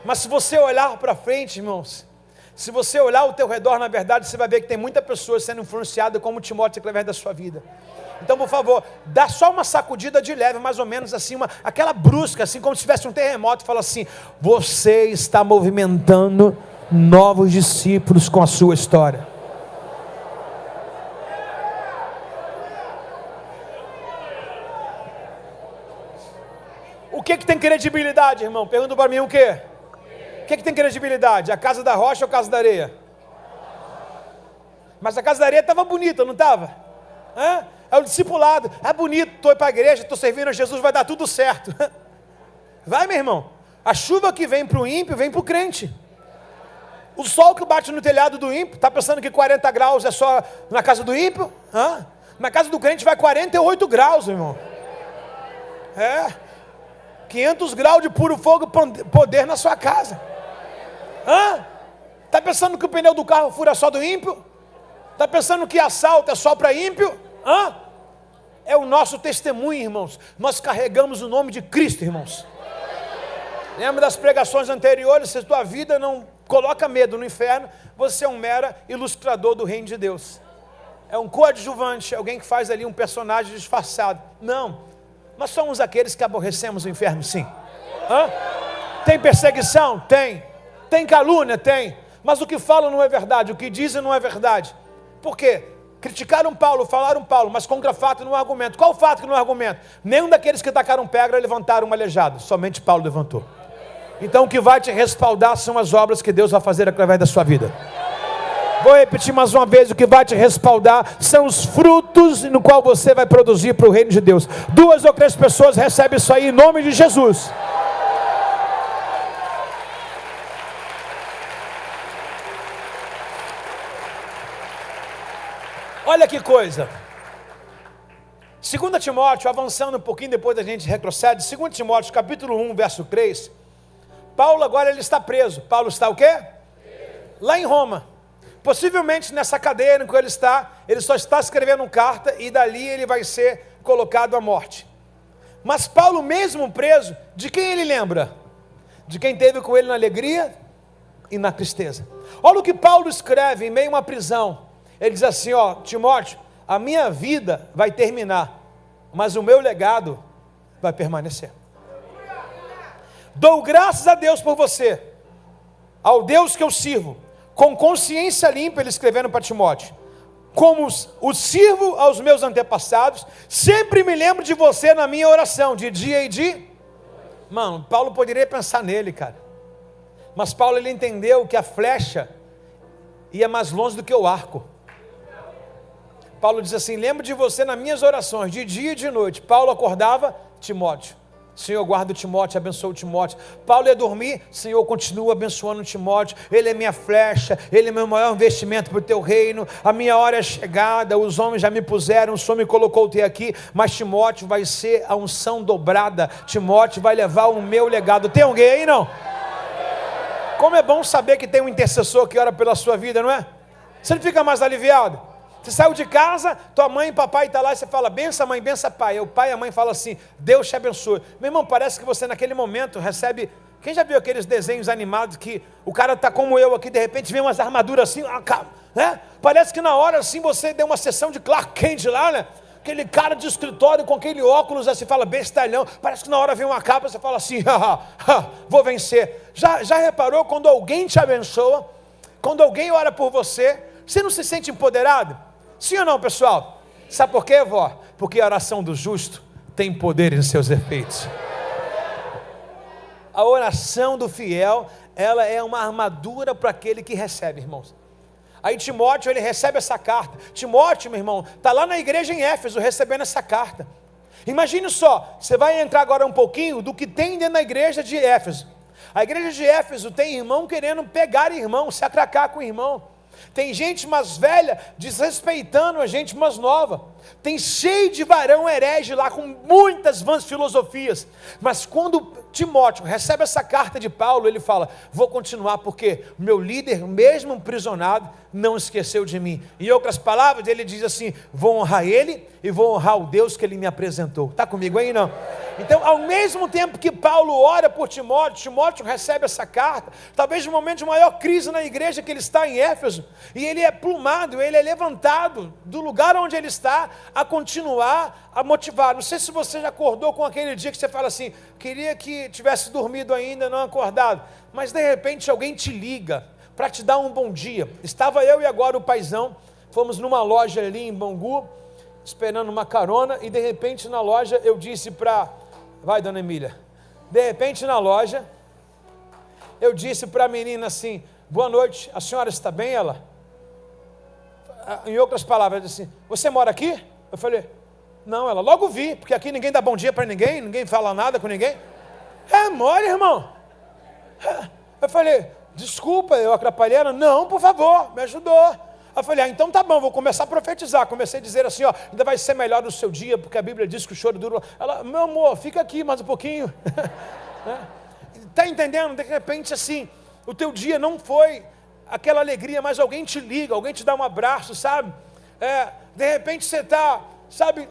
Speaker 1: Mas se você olhar para frente, irmãos, se você olhar ao teu redor, na verdade, você vai ver que tem muita pessoa sendo influenciada como Timóteo através da sua vida. Então, por favor, dá só uma sacudida de leve, mais ou menos assim, aquela brusca, assim como se tivesse um terremoto, e fala assim, você está movimentando novos discípulos com a sua história. O que tem credibilidade, irmão? Pergunta para mim o quê? O que tem credibilidade? A casa da rocha ou a casa da areia? Mas a casa da areia estava bonita, não estava? É o discipulado. É bonito, estou para a igreja, estou servindo a Jesus, vai dar tudo certo. Vai, meu irmão. A chuva que vem para o ímpio, vem para o crente. O sol que bate no telhado do ímpio, está pensando que 40 graus é só na casa do ímpio? Na casa do crente vai 48 graus, meu irmão. 500 graus de puro fogo, poder na sua casa. Está pensando que o pneu do carro fura só do ímpio? Está pensando que assalto é só para ímpio? É o nosso testemunho, irmãos. Nós carregamos o nome de Cristo, irmãos. Lembra das pregações anteriores? Se a tua vida não coloca medo no inferno, você é um mero ilustrador do reino de Deus. É um coadjuvante, alguém que faz ali um personagem disfarçado. Não, nós somos aqueles que aborrecemos o inferno, sim. Tem perseguição? Tem. Tem calúnia? Tem. Mas o que falam não é verdade, o que dizem não é verdade. Por quê? Criticaram Paulo, falaram Paulo, mas contra fato não é argumento. Qual o fato que não é argumento? Nenhum daqueles que tacaram pedra levantaram um aleijado, somente Paulo levantou. Então o que vai te respaldar são as obras que Deus vai fazer através da sua vida. Vou repetir mais uma vez, o que vai te respaldar são os frutos no qual você vai produzir para o reino de Deus. 2 ou 3 pessoas recebem isso aí em nome de Jesus. Olha que coisa. 2 Timóteo, avançando um pouquinho, depois a gente retrocede. 2 Timóteo, capítulo 1, verso 3. Paulo agora ele está preso. Paulo está o quê? Lá em Roma. Possivelmente nessa cadeia em que ele só está escrevendo carta e dali ele vai ser colocado à morte. Mas Paulo mesmo preso, de quem ele lembra? De quem esteve com ele na alegria e na tristeza. Olha o que Paulo escreve em meio a uma prisão. Ele diz assim, ó, Timóteo, a minha vida vai terminar, mas o meu legado vai permanecer. Dou graças a Deus por você, ao Deus que eu sirvo, com consciência limpa, ele escrevendo para Timóteo, como o sirvo aos meus antepassados, sempre me lembro de você na minha oração, de dia e de... Mano, Paulo poderia pensar nele, cara. Mas Paulo, ele entendeu que a flecha ia mais longe do que o arco. Paulo diz assim, lembro de você nas minhas orações, de dia e de noite. Paulo acordava, Timóteo. Senhor, guarda o Timóteo, abençoa o Timóteo. Paulo ia dormir, Senhor, continua abençoando o Timóteo. Ele é minha flecha, ele é meu maior investimento para o teu reino. A minha hora é chegada, os homens já me puseram, o Senhor me colocou até aqui. Mas Timóteo vai ser a unção dobrada. Timóteo vai levar o meu legado. Tem alguém aí, não? Como é bom saber que tem um intercessor que ora pela sua vida, não é? Você não fica mais aliviado? Você saiu de casa, tua mãe e papai estão lá e você fala, bença mãe, bença pai. O pai e a mãe falam assim, Deus te abençoe. Meu irmão, parece que você naquele momento recebe... Quem já viu aqueles desenhos animados que o cara está como eu aqui, de repente vem umas armaduras assim, né? Parece que na hora assim você deu uma sessão de Clark Kent lá, né? Aquele cara de escritório com aquele óculos, assim, fala bestalhão. Parece que na hora vem uma capa, você fala assim, vou vencer. Já reparou quando alguém te abençoa, quando alguém ora por você, você não se sente empoderado? Sim ou não, pessoal? Sabe por quê, vó? Porque a oração do justo tem poder em seus efeitos. A oração do fiel, ela é uma armadura para aquele que recebe, irmãos. Aí Timóteo, ele recebe essa carta. Timóteo, meu irmão, está lá na igreja em Éfeso, recebendo essa carta. Imagine só, você vai entrar agora um pouquinho do que tem dentro da igreja de Éfeso. A igreja de Éfeso tem irmão querendo pegar irmão, se atracar com irmão. Tem gente mais velha desrespeitando a gente mais nova. Tem cheio de varão herege lá com muitas vãs filosofias. Mas quando Timóteo recebe essa carta de Paulo, ele fala, vou continuar porque meu líder, mesmo aprisionado, não esqueceu de mim. Em outras palavras, ele diz assim, vou honrar ele e vou honrar o Deus que ele me apresentou. Está comigo aí, não? Então, ao mesmo tempo que Paulo ora por Timóteo, Timóteo recebe essa carta, talvez no momento de maior crise na igreja que ele está em Éfeso, e ele é plumado, ele é levantado do lugar onde ele está, a continuar, a motivar. Não sei se você já acordou com aquele dia que você fala assim, queria que tivesse dormido ainda, não acordado, mas de repente alguém te liga, para te dar um bom dia. Estava eu e agora o paizão, fomos numa loja ali em Bangu, esperando uma carona, e de repente na loja eu disse para... Vai, dona Emília. De repente na loja, eu disse para a menina assim, boa noite, a senhora está bem? Ela, em outras palavras, assim, você mora aqui? Eu falei, não. Ela, logo vi, porque aqui ninguém dá bom dia para ninguém, ninguém fala nada com ninguém. Mora, irmão. Eu falei, desculpa, eu atrapalhei. Ela, não, por favor, me ajudou. Eu falei, então tá bom, vou começar a profetizar. Comecei a dizer assim, ó, ainda vai ser melhor no seu dia, porque a Bíblia diz que o choro dura. Ela, meu amor, fica aqui mais um pouquinho. Está entendendo? De repente assim, o teu dia não foi aquela alegria, mas alguém te liga, alguém te dá um abraço, sabe? De repente você está, sabe,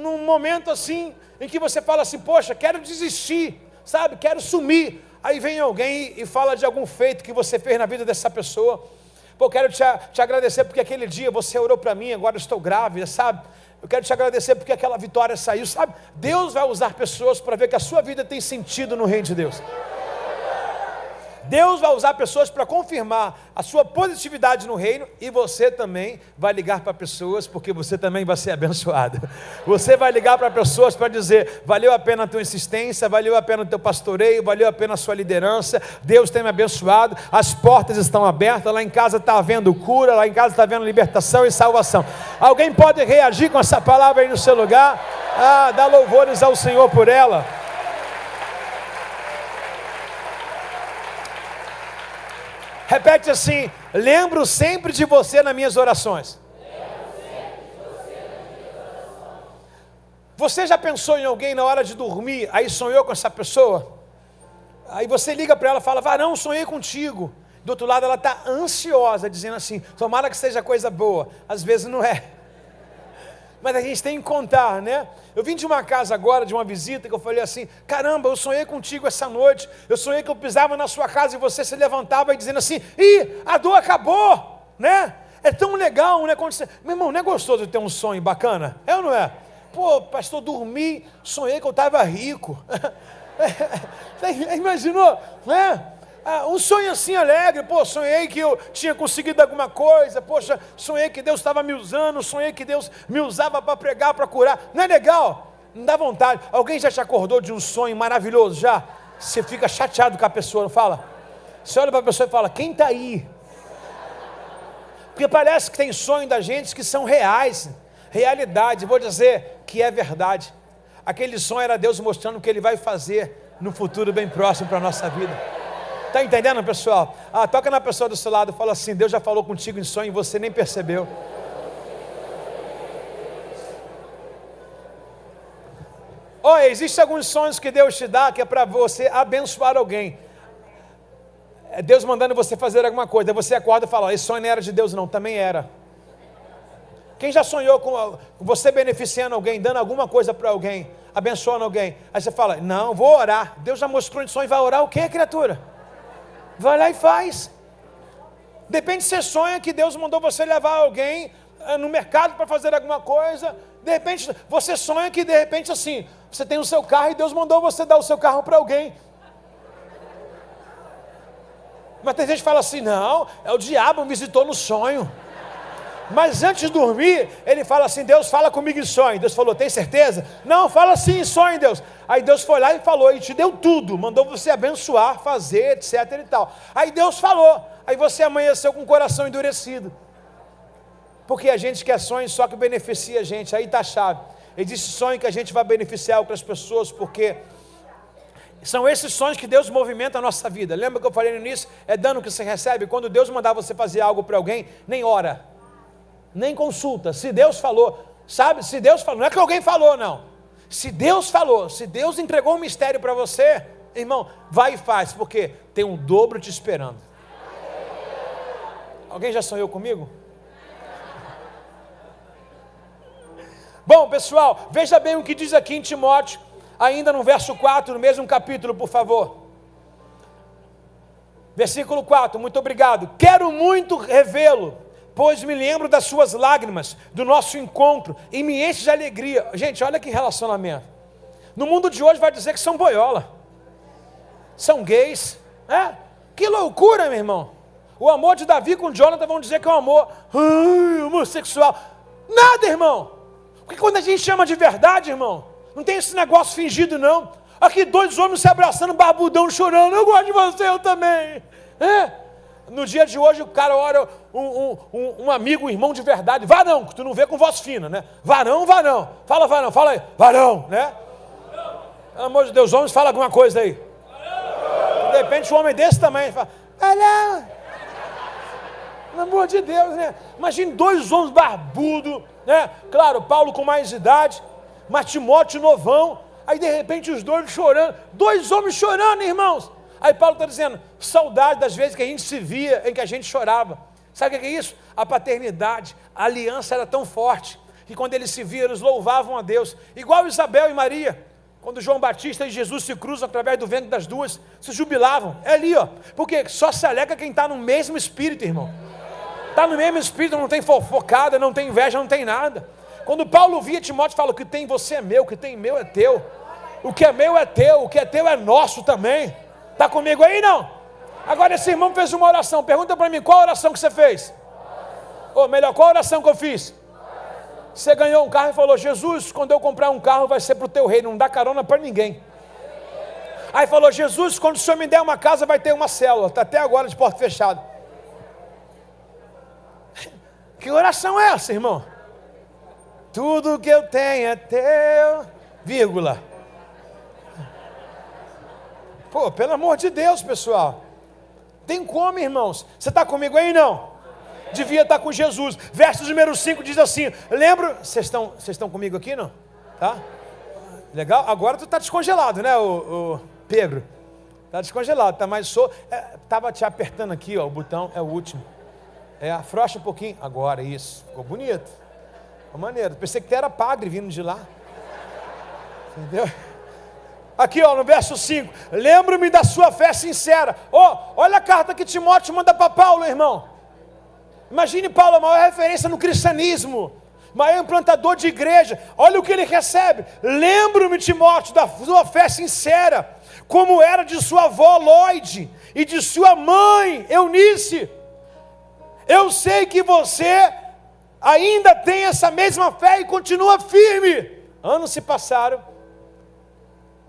Speaker 1: num momento assim, em que você fala assim, poxa, quero desistir, sabe, quero sumir. Aí vem alguém e fala de algum feito que você fez na vida dessa pessoa. Pô, quero te agradecer porque aquele dia você orou para mim, agora eu estou grávida, sabe? Eu quero te agradecer porque aquela vitória saiu, sabe? Deus vai usar pessoas para ver que a sua vida tem sentido no reino de Deus. Deus vai usar pessoas para confirmar a sua positividade no reino, e você também vai ligar para pessoas, porque você também vai ser abençoado. Você vai ligar para pessoas para dizer, valeu a pena a tua insistência, valeu a pena o teu pastoreio, valeu a pena a sua liderança, Deus tem me abençoado, as portas estão abertas, lá em casa está havendo cura, lá em casa está havendo libertação e salvação. Alguém pode reagir com essa palavra aí no seu lugar? Dá louvores ao Senhor por ela. Repete assim, lembro sempre de você nas minhas orações. Você já pensou em alguém na hora de dormir, aí sonhou com essa pessoa? Aí você liga para ela e fala, varão, sonhei contigo. Do outro lado ela está ansiosa, dizendo assim, tomara que seja coisa boa. Às vezes não é. Mas a gente tem que contar, né? Eu vim de uma casa agora, de uma visita, que eu falei assim, caramba, eu sonhei contigo essa noite, eu sonhei que eu pisava na sua casa e você se levantava e dizendo assim, a dor acabou, né? É tão legal, né? Quando você... Meu irmão, não é gostoso ter um sonho bacana? É ou não é? Pô, pastor, dormi, sonhei que eu estava rico. Imaginou, né? Um sonho assim alegre, pô, sonhei que eu tinha conseguido alguma coisa, poxa, sonhei que Deus estava me usando, sonhei que Deus me usava para pregar, para curar. Não é legal? Não dá vontade. Alguém já te acordou de um sonho maravilhoso? Já? Você fica chateado com a pessoa, não fala? Você olha para a pessoa e fala, quem está aí? Porque parece que tem sonhos da gente que são reais, realidade. Vou dizer que é verdade. Aquele sonho era Deus mostrando o que Ele vai fazer no futuro bem próximo para a nossa vida. Está entendendo, pessoal? Toca na pessoa do seu lado e fala assim, Deus já falou contigo em sonho e você nem percebeu. Olha, existem alguns sonhos que Deus te dá que é para você abençoar alguém. É Deus mandando você fazer alguma coisa. Aí você acorda e fala, esse sonho não era de Deus não, também era. Quem já sonhou com você beneficiando alguém, dando alguma coisa para alguém, abençoando alguém? Aí você fala, não, vou orar. Deus já mostrou em sonho, vai orar o quê, criatura? Vai lá e faz. Depende se você sonha que Deus mandou você levar alguém no mercado para fazer alguma coisa. De repente, você sonha que de repente assim, você tem o seu carro e Deus mandou você dar o seu carro para alguém. Mas tem gente que fala assim, não, é o diabo me visitou no sonho. Mas antes de dormir, ele fala assim, Deus fala comigo em sonho. Deus falou, tem certeza? Não, fala assim em sonho, Deus. Aí Deus foi lá e falou, e te deu tudo, mandou você abençoar, fazer, etc e tal. Aí Deus falou, aí você amanheceu com o coração endurecido. Porque a gente quer sonho só que beneficia a gente, aí está a chave. Existe sonho que a gente vai beneficiar outras pessoas, porque são esses sonhos que Deus movimenta a nossa vida. Lembra que eu falei no início? É dano que você recebe. Quando Deus mandar você fazer algo para alguém, nem ora, nem consulta. Se Deus falou, sabe? Se Deus falou, não é que alguém falou, não. Se Deus falou, se Deus entregou um mistério para você, irmão, vai e faz, porque tem um dobro te esperando. Alguém já sonhou comigo? Bom, pessoal, veja bem o que diz aqui em Timóteo, ainda no verso 4, no mesmo capítulo, por favor. Versículo 4, muito obrigado. Quero muito revê-lo, pois me lembro das suas lágrimas, do nosso encontro, e me enche de alegria. Gente, olha que relacionamento. No mundo de hoje vai dizer que são boiola, são gays. Que loucura, meu irmão. O amor de Davi com Jonathan vão dizer que é um amor homossexual. Nada, irmão. Porque quando a gente chama de verdade, irmão, não tem esse negócio fingido, não. Aqui 2 homens se abraçando, barbudão, chorando, eu gosto de você, eu também. No dia de hoje o cara ora um amigo, um irmão de verdade, varão, que tu não vê com voz fina, né? Varão, fala varão, fala aí, varão, né? Pelo amor de Deus, homens, fala alguma coisa aí. De repente um homem desse também fala, varão. Pelo amor de Deus, né? Imagine 2 homens barbudos, né? Claro, Paulo com mais idade, mas Timóteo novão, aí de repente os 2 chorando, 2 homens chorando, irmãos. Aí Paulo está dizendo, saudade das vezes que a gente se via, em que a gente chorava. Sabe o que é isso? A paternidade, a aliança era tão forte, que quando eles se viam, eles louvavam a Deus. Igual Isabel e Maria, quando João Batista e Jesus se cruzam através do ventre das duas, se jubilavam. É ali, ó, porque só se alegra quem está no mesmo espírito, irmão. Está no mesmo espírito, não tem fofocada, não tem inveja, não tem nada. Quando Paulo via Timóteo, fala, o que tem em você é meu, o que tem em meu é teu. O que é meu é teu, o que é teu é nosso também. Está comigo aí, não? Agora esse irmão fez uma oração, pergunta para mim, qual oração que você fez? Ou melhor, qual oração que eu fiz? Você ganhou um carro e falou, Jesus, quando eu comprar um carro vai ser para o teu reino, não dá carona para ninguém. Aí falou, Jesus, quando o Senhor me der uma casa vai ter uma célula, está até agora de porta fechada. Que oração é essa, irmão? Tudo que eu tenho é teu, vírgula. Pô, pelo amor de Deus, pessoal. Tem como, irmãos? Você está comigo aí, não? Devia estar com Jesus. Verso número 5 diz assim, lembro... Vocês estão comigo aqui, não? Tá? Legal? Agora tu está descongelado, né, o Pedro? Está descongelado, está mais solto. Estava te apertando aqui, ó, o botão é o último. Afrouxa um pouquinho. Agora, isso. Ficou bonito. Ficou maneiro. Pensei que tu era padre vindo de lá. Entendeu? Aqui, ó, no verso 5. Lembro-me da sua fé sincera. Olha a carta que Timóteo manda para Paulo, irmão. Imagine Paulo, a maior referência no cristianismo, maior implantador de igreja. Olha o que ele recebe. Lembro-me, Timóteo, da sua fé sincera, como era de sua avó Lóide e de sua mãe Eunice. Eu sei que você ainda tem essa mesma fé e continua firme. Anos se passaram.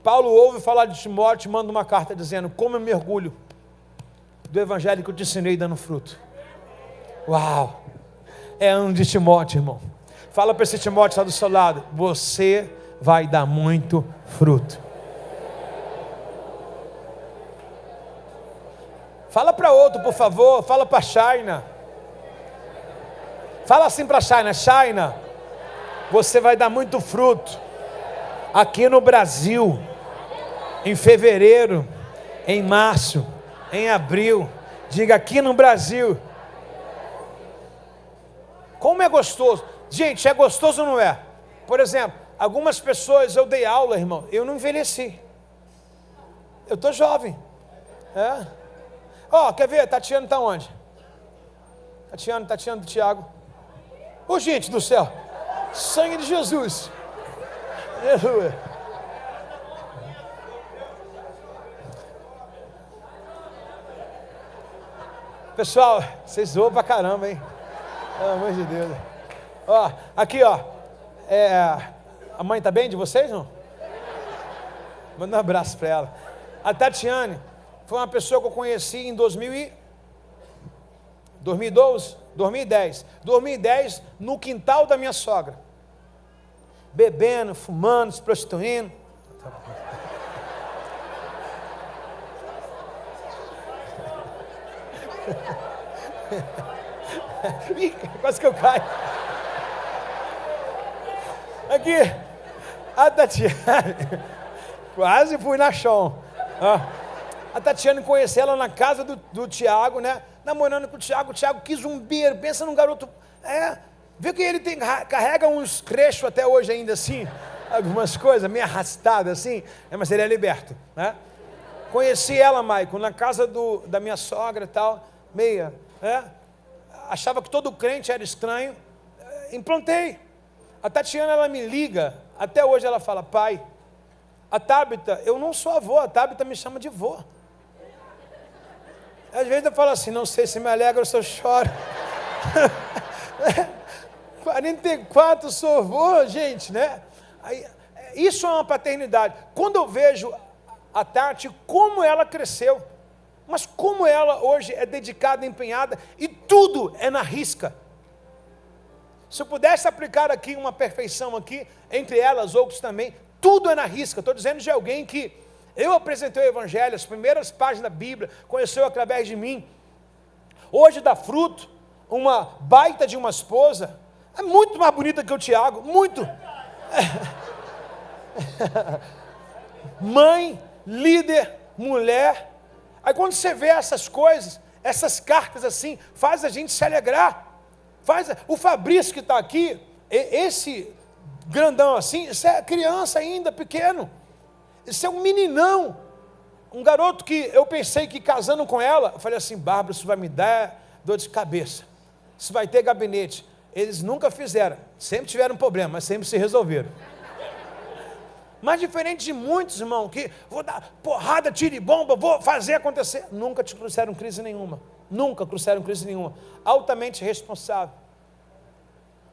Speaker 1: Paulo ouve falar de Timóteo e manda uma carta dizendo: como eu me orgulho do evangelho que eu te ensinei dando fruto. Uau! É ano de Timóteo, irmão. Fala para esse Timóteo que está do seu lado: você vai dar muito fruto. Fala para outro, por favor. Fala para a Shaina. Fala assim para a Shaina: Shaina, você vai dar muito fruto aqui no Brasil, em fevereiro, em março, em abril. Diga: aqui no Brasil. Como é gostoso. Gente, é gostoso ou não é? Por exemplo, algumas pessoas, eu dei aula, irmão, eu não envelheci. Eu estou jovem. Quer ver? Tatiana está onde? Tatiana do Tiago. Gente do céu. Sangue de Jesus. Aleluia. Pessoal, vocês zoam pra caramba, hein? Pelo amor de Deus. Aqui, ó. A mãe tá bem de vocês, não? Manda um abraço para ela. A Tatiane foi uma pessoa que eu conheci em 2010, no quintal da minha sogra. Bebendo, fumando, se prostituindo. Quase que eu caio. Aqui, a Tatiane. Quase fui na chão. A Tatiane conheceu ela na casa do Tiago, né? Namorando com o Tiago quis um beer. Pensa num garoto. Vê que ele carrega uns crechos até hoje ainda assim. Algumas coisas meio arrastadas assim. Mas ele é liberto, né? Conheci ela, Maicon, na casa da minha sogra e tal. Meia, achava que todo crente era estranho. Implantei. A Tatiana, ela me liga. Até hoje ela fala: pai, a Tabita, eu não sou avô, a Tabita me chama de vô. Às vezes eu falo assim: não sei se me alegra ou se eu choro. 44 sou vô, gente, né? Isso é uma paternidade. Quando eu vejo a Tati, como ela cresceu, mas como ela hoje é dedicada, empenhada, e tudo é na risca. Se eu pudesse aplicar aqui uma perfeição aqui, entre elas, outros também, tudo é na risca. Estou dizendo de alguém que eu apresentei o Evangelho, as primeiras páginas da Bíblia, conheceu através de mim. Hoje dá fruto, uma baita de uma esposa, é muito mais bonita que o Tiago, muito. Mãe, líder, mulher. Aí quando você vê essas coisas, essas cartas assim, faz a gente se alegrar. O Fabrício que está aqui, esse grandão assim, isso é criança ainda, pequeno. Isso é um meninão. Um garoto que eu pensei que casando com ela, eu falei assim: Bárbara, isso vai me dar dor de cabeça. Isso vai ter gabinete. Eles nunca fizeram. Sempre tiveram problema, mas sempre se resolveram. Mas diferente de muitos, irmão, que vou dar porrada, tiro e bomba, vou fazer acontecer. Nunca te trouxeram crise nenhuma. Nunca trouxeram crise nenhuma. Altamente responsável.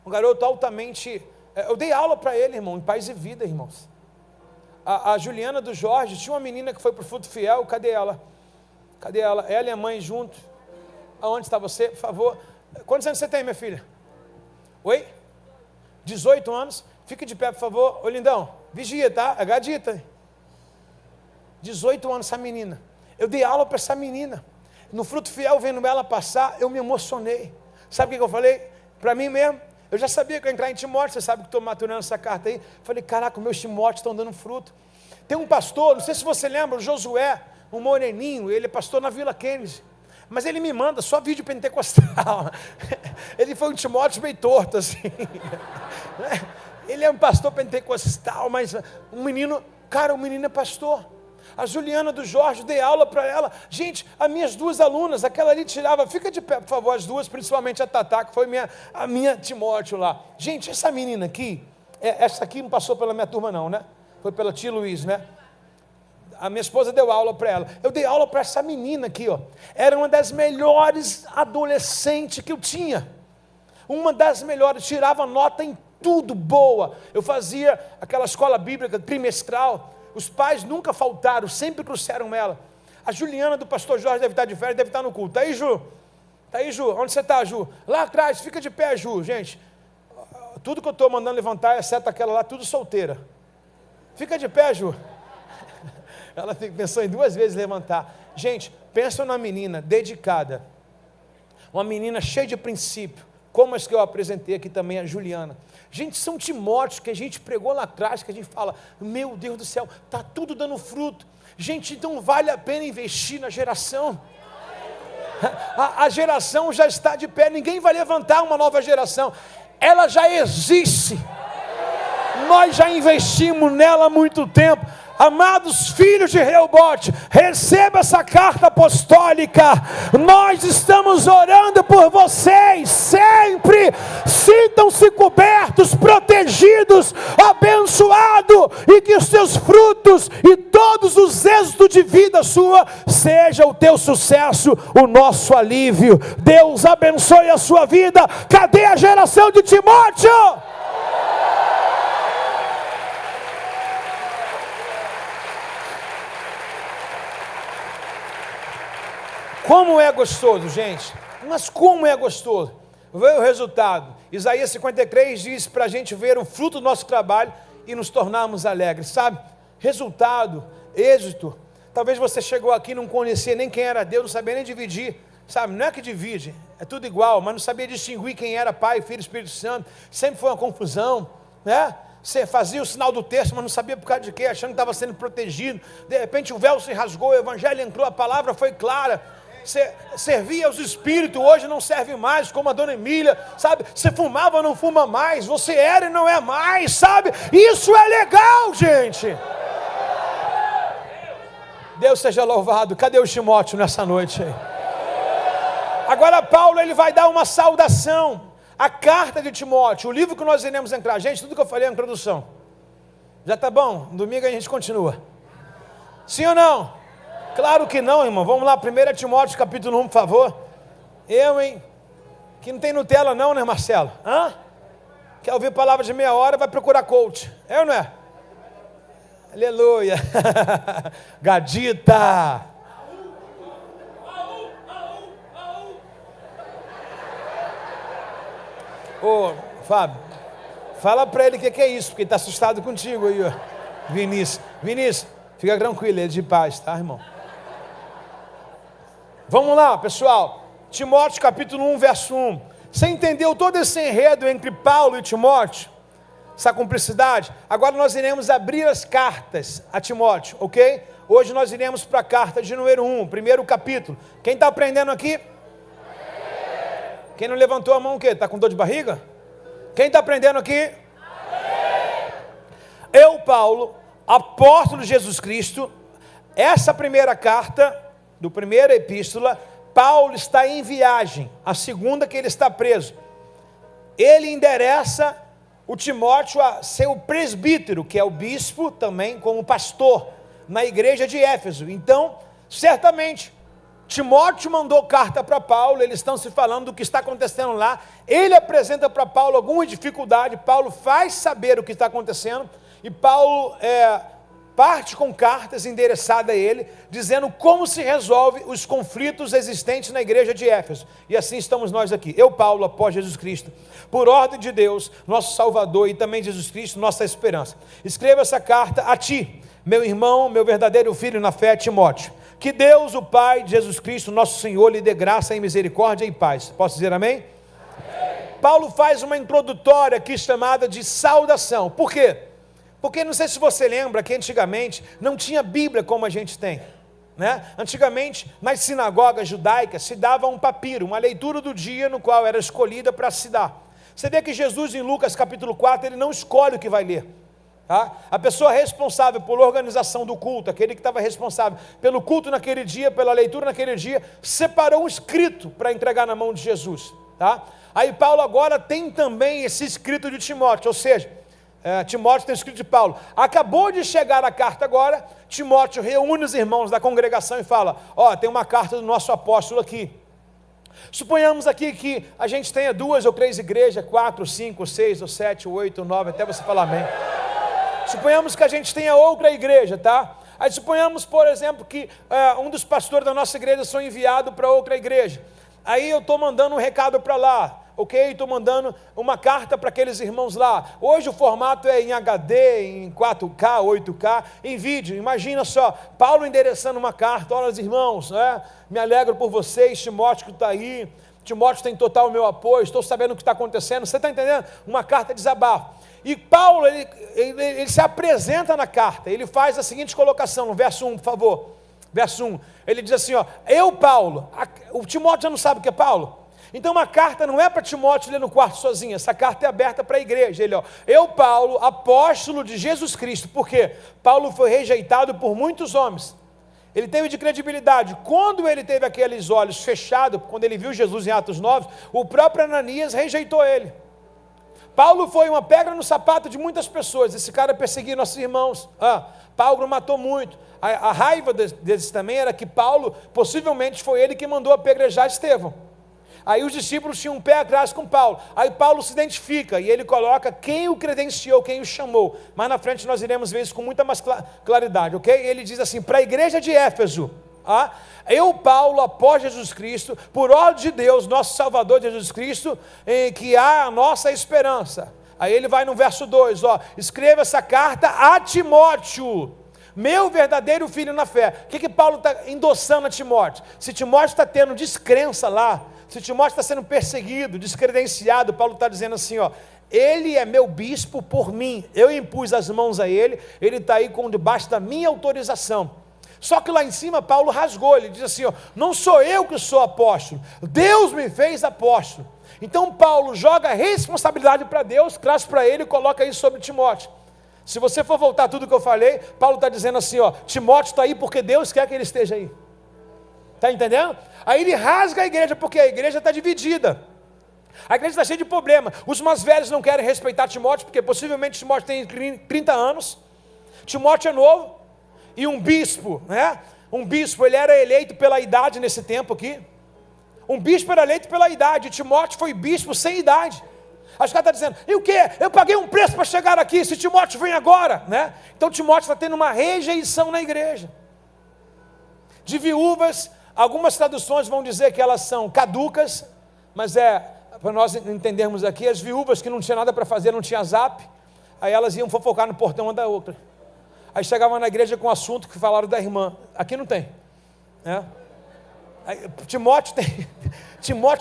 Speaker 1: Um garoto altamente... Eu dei aula para ele, irmão, em Paz e Vida, irmãos. A Juliana do Jorge, tinha uma menina que foi para o Fruto Fiel. Cadê ela? Cadê ela? Ela e a mãe junto. Aonde está você, por favor? Quantos anos você tem, minha filha? Oi? 18 anos. Fique de pé, por favor. Ô, lindão, vigia, tá? É gadita. 18 anos essa menina. Eu dei aula para essa menina. No Fruto Fiel, vendo ela passar, eu me emocionei. Sabe o que eu falei? Para mim mesmo, Eu já sabia que eu ia entrar em Timóteo, você sabe que estou maturando essa carta aí. Falei, caraca, meus Timóteos estão dando fruto. Tem um pastor, não sei se você lembra, o Josué, um moreninho, ele é pastor na Vila Kennedy. Mas ele me manda só vídeo pentecostal. Ele foi um Timóteo meio torto, assim. Ele é um pastor pentecostal, mas um menino, cara, o menino é pastor. A Juliana do Jorge, dei aula para ela. Gente, as minhas duas alunas, aquela ali tirava, fica de pé, por favor, as duas, principalmente a Tatá, que foi a minha Timóteo lá. Gente, essa menina aqui, essa aqui não passou pela minha turma não, né? Foi pela tia Luiz, né? A minha esposa deu aula para ela. Eu dei aula para essa menina aqui, ó. Era uma das melhores adolescentes que eu tinha. Uma das melhores, tirava nota em tudo boa. Eu fazia aquela escola bíblica trimestral. Os pais nunca faltaram, sempre trouxeram ela. A Juliana do pastor Jorge deve estar de férias, deve estar no culto. Tá aí, Ju? Tá aí, Ju? Onde você está, Ju? Lá atrás, fica de pé, Ju. Gente, tudo que eu estou mandando levantar, exceto aquela lá, tudo solteira. Fica de pé, Ju. Ela pensou em 2 vezes levantar. Gente, pensa na menina dedicada. Uma menina cheia de princípio. Como as que eu apresentei aqui também, a Juliana. Gente, são Timóteos que a gente pregou lá atrás, que a gente fala, meu Deus do céu, está tudo dando fruto. Gente, então vale a pena investir na geração. A geração já está de pé, ninguém vai levantar uma nova geração. Ela já existe. Nós já investimos nela há muito tempo. Amados filhos de Reobote, receba essa carta apostólica. Nós estamos orando por vocês sempre. Sintam-se cobertos, protegidos, abençoados, e que os teus frutos e todos os êxitos de vida sua seja o teu sucesso, o nosso alívio. Deus abençoe a sua vida. Cadê a geração de Timóteo? Como é gostoso, gente, mas como é gostoso, ver o resultado. Isaías 53 diz para a gente ver o fruto do nosso trabalho e nos tornarmos alegres, sabe? Resultado, êxito. Talvez você chegou aqui e não conhecia nem quem era Deus, não sabia nem dividir, sabe? Não é que divide, é tudo igual, mas não sabia distinguir quem era Pai, Filho e Espírito Santo. Sempre foi uma confusão, né? Você fazia o sinal do terço, mas não sabia por causa de quê, achando que estava sendo protegido. De repente o véu se rasgou, o evangelho entrou, a palavra foi clara. Você servia aos espíritos, hoje não serve mais, como a dona Emília, sabe? Você fumava, não fuma mais, você era e não é mais, sabe? Isso é legal, gente. Deus seja louvado. Cadê o Timóteo nessa noite aí? Agora Paulo, ele vai dar uma saudação. A carta de Timóteo, o livro que nós iremos entrar. Gente, tudo que eu falei é a introdução. Já tá bom? Domingo a gente continua. Sim ou não? Claro que não, irmão. Vamos lá, 1 Timóteo capítulo 1, por favor. Hein? Que não tem Nutella não, né, Marcelo? Hã? Quer ouvir palavra de meia hora, vai procurar coach. É ou não é? Aleluia. Gadita. Ô, Fábio, fala para ele o que é isso, porque ele está assustado contigo aí, ó. Vinícius, fica tranquilo, ele é de paz, tá, irmão? Vamos lá, pessoal. Timóteo capítulo 1, verso 1. Você entendeu todo esse enredo entre Paulo e Timóteo? Essa cumplicidade? Agora nós iremos abrir as cartas a Timóteo, ok? Hoje nós iremos para a carta de número 1, primeiro capítulo. Quem está aprendendo aqui? Quem não levantou a mão o quê? Está com dor de barriga? Quem está aprendendo aqui? Eu, Paulo, apóstolo de Jesus Cristo, essa primeira carta, do primeira epístola, Paulo está em viagem, a segunda que ele está preso. Ele endereça o Timóteo a ser o presbítero, que é o bispo também como pastor, na igreja de Éfeso. Então, certamente, Timóteo mandou carta para Paulo, eles estão se falando do que está acontecendo lá, ele apresenta para Paulo alguma dificuldade, Paulo faz saber o que está acontecendo, e Paulo parte com cartas endereçadas a ele, dizendo como se resolve os conflitos existentes na igreja de Éfeso. E assim estamos nós aqui. Eu, Paulo, após Jesus Cristo, por ordem de Deus, nosso Salvador, e também Jesus Cristo, nossa esperança. Escreva essa carta a ti, meu irmão, meu verdadeiro filho na fé, Timóteo. Que Deus, o Pai de Jesus Cristo, nosso Senhor, lhe dê graça e misericórdia e paz. Posso dizer amém? Paulo faz uma introdutória aqui chamada de saudação. Por quê? Porque não sei se você lembra que antigamente não tinha Bíblia como a gente tem, né? Antigamente, nas sinagogas judaicas, se dava um papiro, uma leitura do dia no qual era escolhida para se dar. Você vê que Jesus, em Lucas capítulo 4, ele não escolhe o que vai ler. Tá? A pessoa responsável pela organização do culto, aquele que estava responsável pelo culto naquele dia, pela leitura naquele dia, separou um escrito para entregar na mão de Jesus. Tá? Aí Paulo agora tem também esse escrito de Timóteo, ou seja, Timóteo tem escrito de Paulo. Acabou de chegar a carta agora, Timóteo reúne os irmãos da congregação e fala, tem uma carta do nosso apóstolo aqui. Suponhamos aqui que a gente tenha 2 ou 3 igrejas, 4, 5, 6 ou 7, 8, 9, até você falar amém. Suponhamos que a gente tenha outra igreja, tá? Aí suponhamos, por exemplo, que um dos pastores da nossa igreja são enviado para outra igreja. Aí eu estou mandando um recado para lá. Ok, estou mandando uma carta para aqueles irmãos lá. Hoje o formato é em HD, em 4K, 8K, em vídeo. Imagina só, Paulo endereçando uma carta, olha os irmãos, me alegro por vocês, Timóteo que está aí, Timóteo tem total o meu apoio, estou sabendo o que está acontecendo, você está entendendo? Uma carta de desabafo. E Paulo, ele se apresenta na carta, ele faz a seguinte colocação, no verso 1, por favor. Verso 1, ele diz assim, eu Paulo, o Timóteo já não sabe o que é Paulo? Então uma carta não é para Timóteo ler no quarto sozinho, essa carta é aberta para a igreja. Ele, eu Paulo, apóstolo de Jesus Cristo, porque Paulo foi rejeitado por muitos homens, ele teve de credibilidade, quando ele teve aqueles olhos fechados, quando ele viu Jesus em Atos 9, o próprio Ananias rejeitou ele. Paulo foi uma pedra no sapato de muitas pessoas, esse cara perseguia nossos irmãos, Paulo matou muito, a raiva deles também era que Paulo, possivelmente foi ele que mandou apedrejar Estevão. Aí os discípulos tinham um pé atrás com Paulo. Aí Paulo se identifica e ele coloca quem o credenciou, quem o chamou. Mas na frente nós iremos ver isso com muita mais claridade, ok? Ele diz assim, para a igreja de Éfeso, eu Paulo, após Jesus Cristo, por ordem de Deus, nosso Salvador Jesus Cristo, em que há a nossa esperança. Aí ele vai no verso 2, escreva essa carta a Timóteo, meu verdadeiro filho na fé. O que Paulo está endossando a Timóteo? Se Timóteo está tendo descrença lá, se Timóteo está sendo perseguido, descredenciado, Paulo está dizendo assim, ele é meu bispo por mim, eu impus as mãos a ele está aí debaixo da minha autorização. Só que lá em cima Paulo rasgou, ele diz assim, não sou eu que sou apóstolo, Deus me fez apóstolo. Então Paulo joga a responsabilidade para Deus, traz para ele e coloca isso sobre Timóteo. Se você for voltar tudo que eu falei, Paulo está dizendo assim, Timóteo está aí porque Deus quer que ele esteja aí. Está entendendo? Aí ele rasga a igreja, porque a igreja está dividida. A igreja está cheia de problema. Os mais velhos não querem respeitar Timóteo, porque possivelmente Timóteo tem 30 anos. Timóteo é novo. E um bispo, um bispo, ele era eleito pela idade nesse tempo aqui. Um bispo era eleito pela idade. Timóteo foi bispo sem idade. Aí os caras estão dizendo, e o quê? Eu paguei um preço para chegar aqui, se Timóteo vem agora, Então Timóteo está tendo uma rejeição na igreja. De viúvas, algumas traduções vão dizer que elas são caducas, mas para nós entendermos aqui, as viúvas que não tinha nada para fazer, não tinha zap, aí elas iam fofocar no portão uma da outra. Aí chegavam na igreja com um assunto que falaram da irmã, aqui não tem. Aí, Timóteo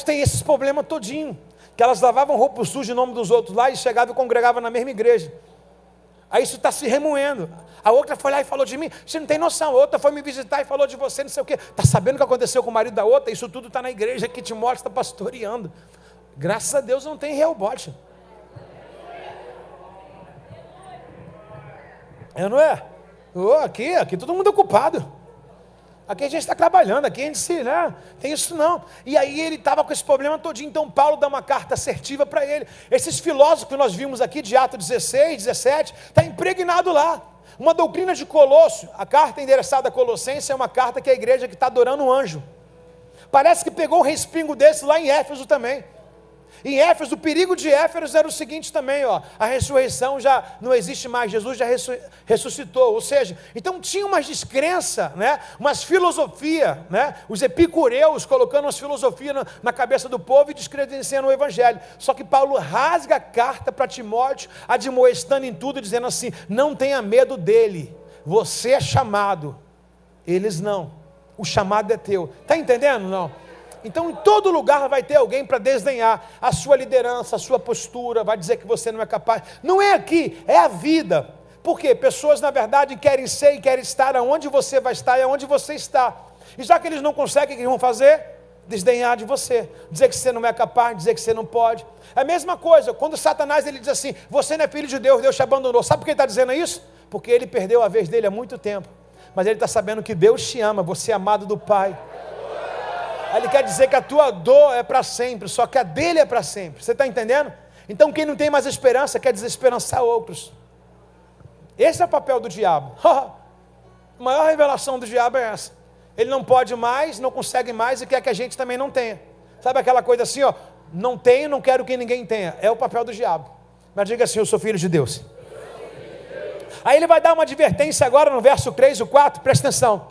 Speaker 1: tem esses problemas todinho, que elas lavavam roupa suja em nome dos outros lá e chegavam e congregavam na mesma igreja. Aí isso está se remoendo. A outra foi lá e falou de mim, você não tem noção. A outra foi me visitar e falou de você, não sei o quê. Está sabendo o que aconteceu com o marido da outra? Isso tudo está na igreja que Timóteo está pastoreando. Graças a Deus não tem rebote. Não é? Aqui todo mundo é ocupado. Aqui a gente está trabalhando, aqui a gente tem isso não. E aí ele estava com esse problema todinho, então Paulo dá uma carta assertiva para ele. Esses filósofos que nós vimos aqui de Atos 16, 17, está impregnado lá. Uma doutrina de Colosso, a carta endereçada a Colossenses é uma carta que a igreja que está adorando um anjo. Parece que pegou um respingo desse lá em Éfeso também. Em Éfeso, o perigo de Éfeso era o seguinte também, a ressurreição já não existe mais, Jesus já ressuscitou, ou seja, então tinha umas descrença, umas filosofia, os epicureus colocando umas filosofias na cabeça do povo e descredenciando o evangelho. Só que Paulo rasga a carta para Timóteo, admoestando em tudo, dizendo assim, não tenha medo dele, você é chamado, eles não, o chamado é teu. Está entendendo? Não? Então, em todo lugar vai ter alguém para desdenhar a sua liderança, a sua postura, vai dizer que você não é capaz. Não é aqui, é a vida. Por quê? Pessoas, na verdade, querem ser e querem estar aonde você vai estar e aonde você está. E já que eles não conseguem, o que eles vão fazer? Desdenhar de você, dizer que você não é capaz, dizer que você não pode. É a mesma coisa, quando Satanás ele diz assim, você não é filho de Deus, Deus te abandonou. Sabe por que ele está dizendo isso? Porque ele perdeu a vez dele há muito tempo. Mas ele está sabendo que Deus te ama, você é amado do Pai. Ele quer dizer que a tua dor é para sempre, só que a dele é para sempre. Você está entendendo? Então quem não tem mais esperança quer desesperançar outros. Esse é o papel do diabo. A maior revelação do diabo é essa. Ele não pode mais, não consegue mais e quer que a gente também não tenha. Sabe aquela coisa assim, ó, não tenho, não quero que ninguém tenha. É o papel do diabo. Mas diga assim, eu sou filho de Deus. Aí ele vai dar uma advertência agora no verso 3 e 4, presta atenção.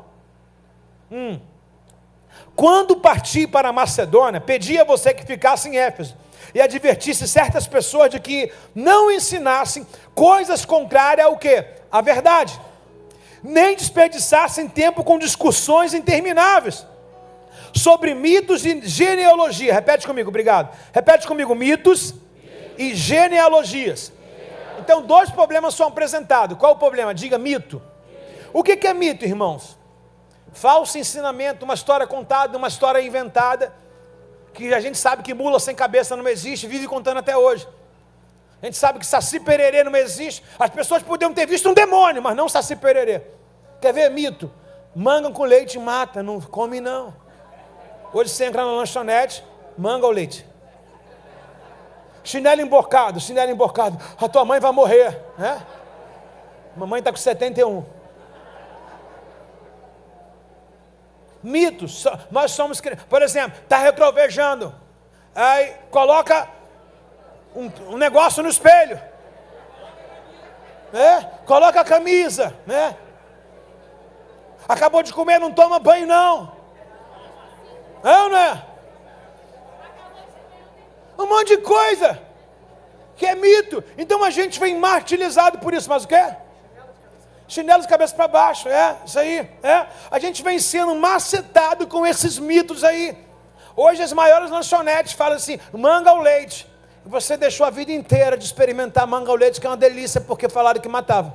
Speaker 1: Quando parti para a Macedônia, pedi a você que ficasse em Éfeso e advertisse certas pessoas de que não ensinassem coisas contrárias ao quê? A verdade. Nem desperdiçassem tempo com discussões intermináveis sobre mitos e genealogia. Repete comigo, obrigado. Repete comigo, mitos e genealogias. Então, dois problemas são apresentados. Qual o problema? Diga mito. O que é mito, irmãos? Falso ensinamento, uma história contada, uma história inventada, que a gente sabe que mula sem cabeça não existe, vive contando até hoje. A gente sabe que Saci Pererê não existe. As pessoas podiam ter visto um demônio, mas não Saci Pererê. Quer ver mito? Manga com leite mata, não come não. Hoje você entra na lanchonete, manga ou leite. Chinelo emborcado. A tua mãe vai morrer, né? Mamãe está com 71. Mitos, nós somos, por exemplo, está retrovejando, aí coloca um negócio no espelho, né? Coloca a camisa, né? Acabou de comer, não toma banho não. É ou não é? Um monte de coisa que é mito. Então a gente vem martirizado por isso, mas o quê? Chinelo de cabeça para baixo, isso aí, A gente vem sendo macetado com esses mitos aí. Hoje as maiores lanchonetes falam assim, manga ao leite. E você deixou a vida inteira de experimentar manga ao leite, que é uma delícia, porque falaram que matava.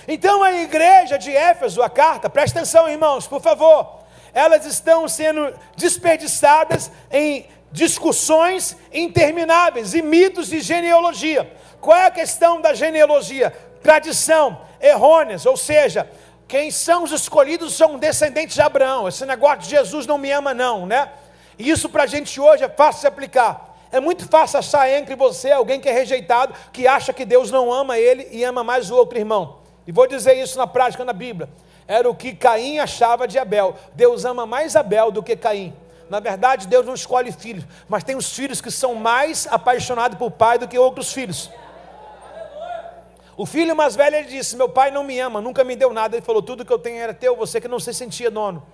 Speaker 1: Então a igreja de Éfeso, a carta, presta atenção irmãos, por favor. Elas estão sendo desperdiçadas em discussões intermináveis e mitos de genealogia. Qual é a questão da genealogia? Tradição errôneas, ou seja, quem são os escolhidos são descendentes de Abraão. Esse negócio de Jesus não me ama não, né? E isso para a gente hoje é fácil de aplicar. É muito fácil achar entre você alguém que é rejeitado, que acha que Deus não ama ele e ama mais o outro irmão. E vou dizer isso na prática na Bíblia. Era o que Caim achava de Abel. Deus ama mais Abel do que Caim. Na verdade, Deus não escolhe filhos, mas tem os filhos que são mais apaixonados por pai do que outros filhos. O filho mais velho, ele disse, meu pai não me ama, nunca me deu nada. Ele falou, tudo que eu tenho era teu, você que não se sentia dono.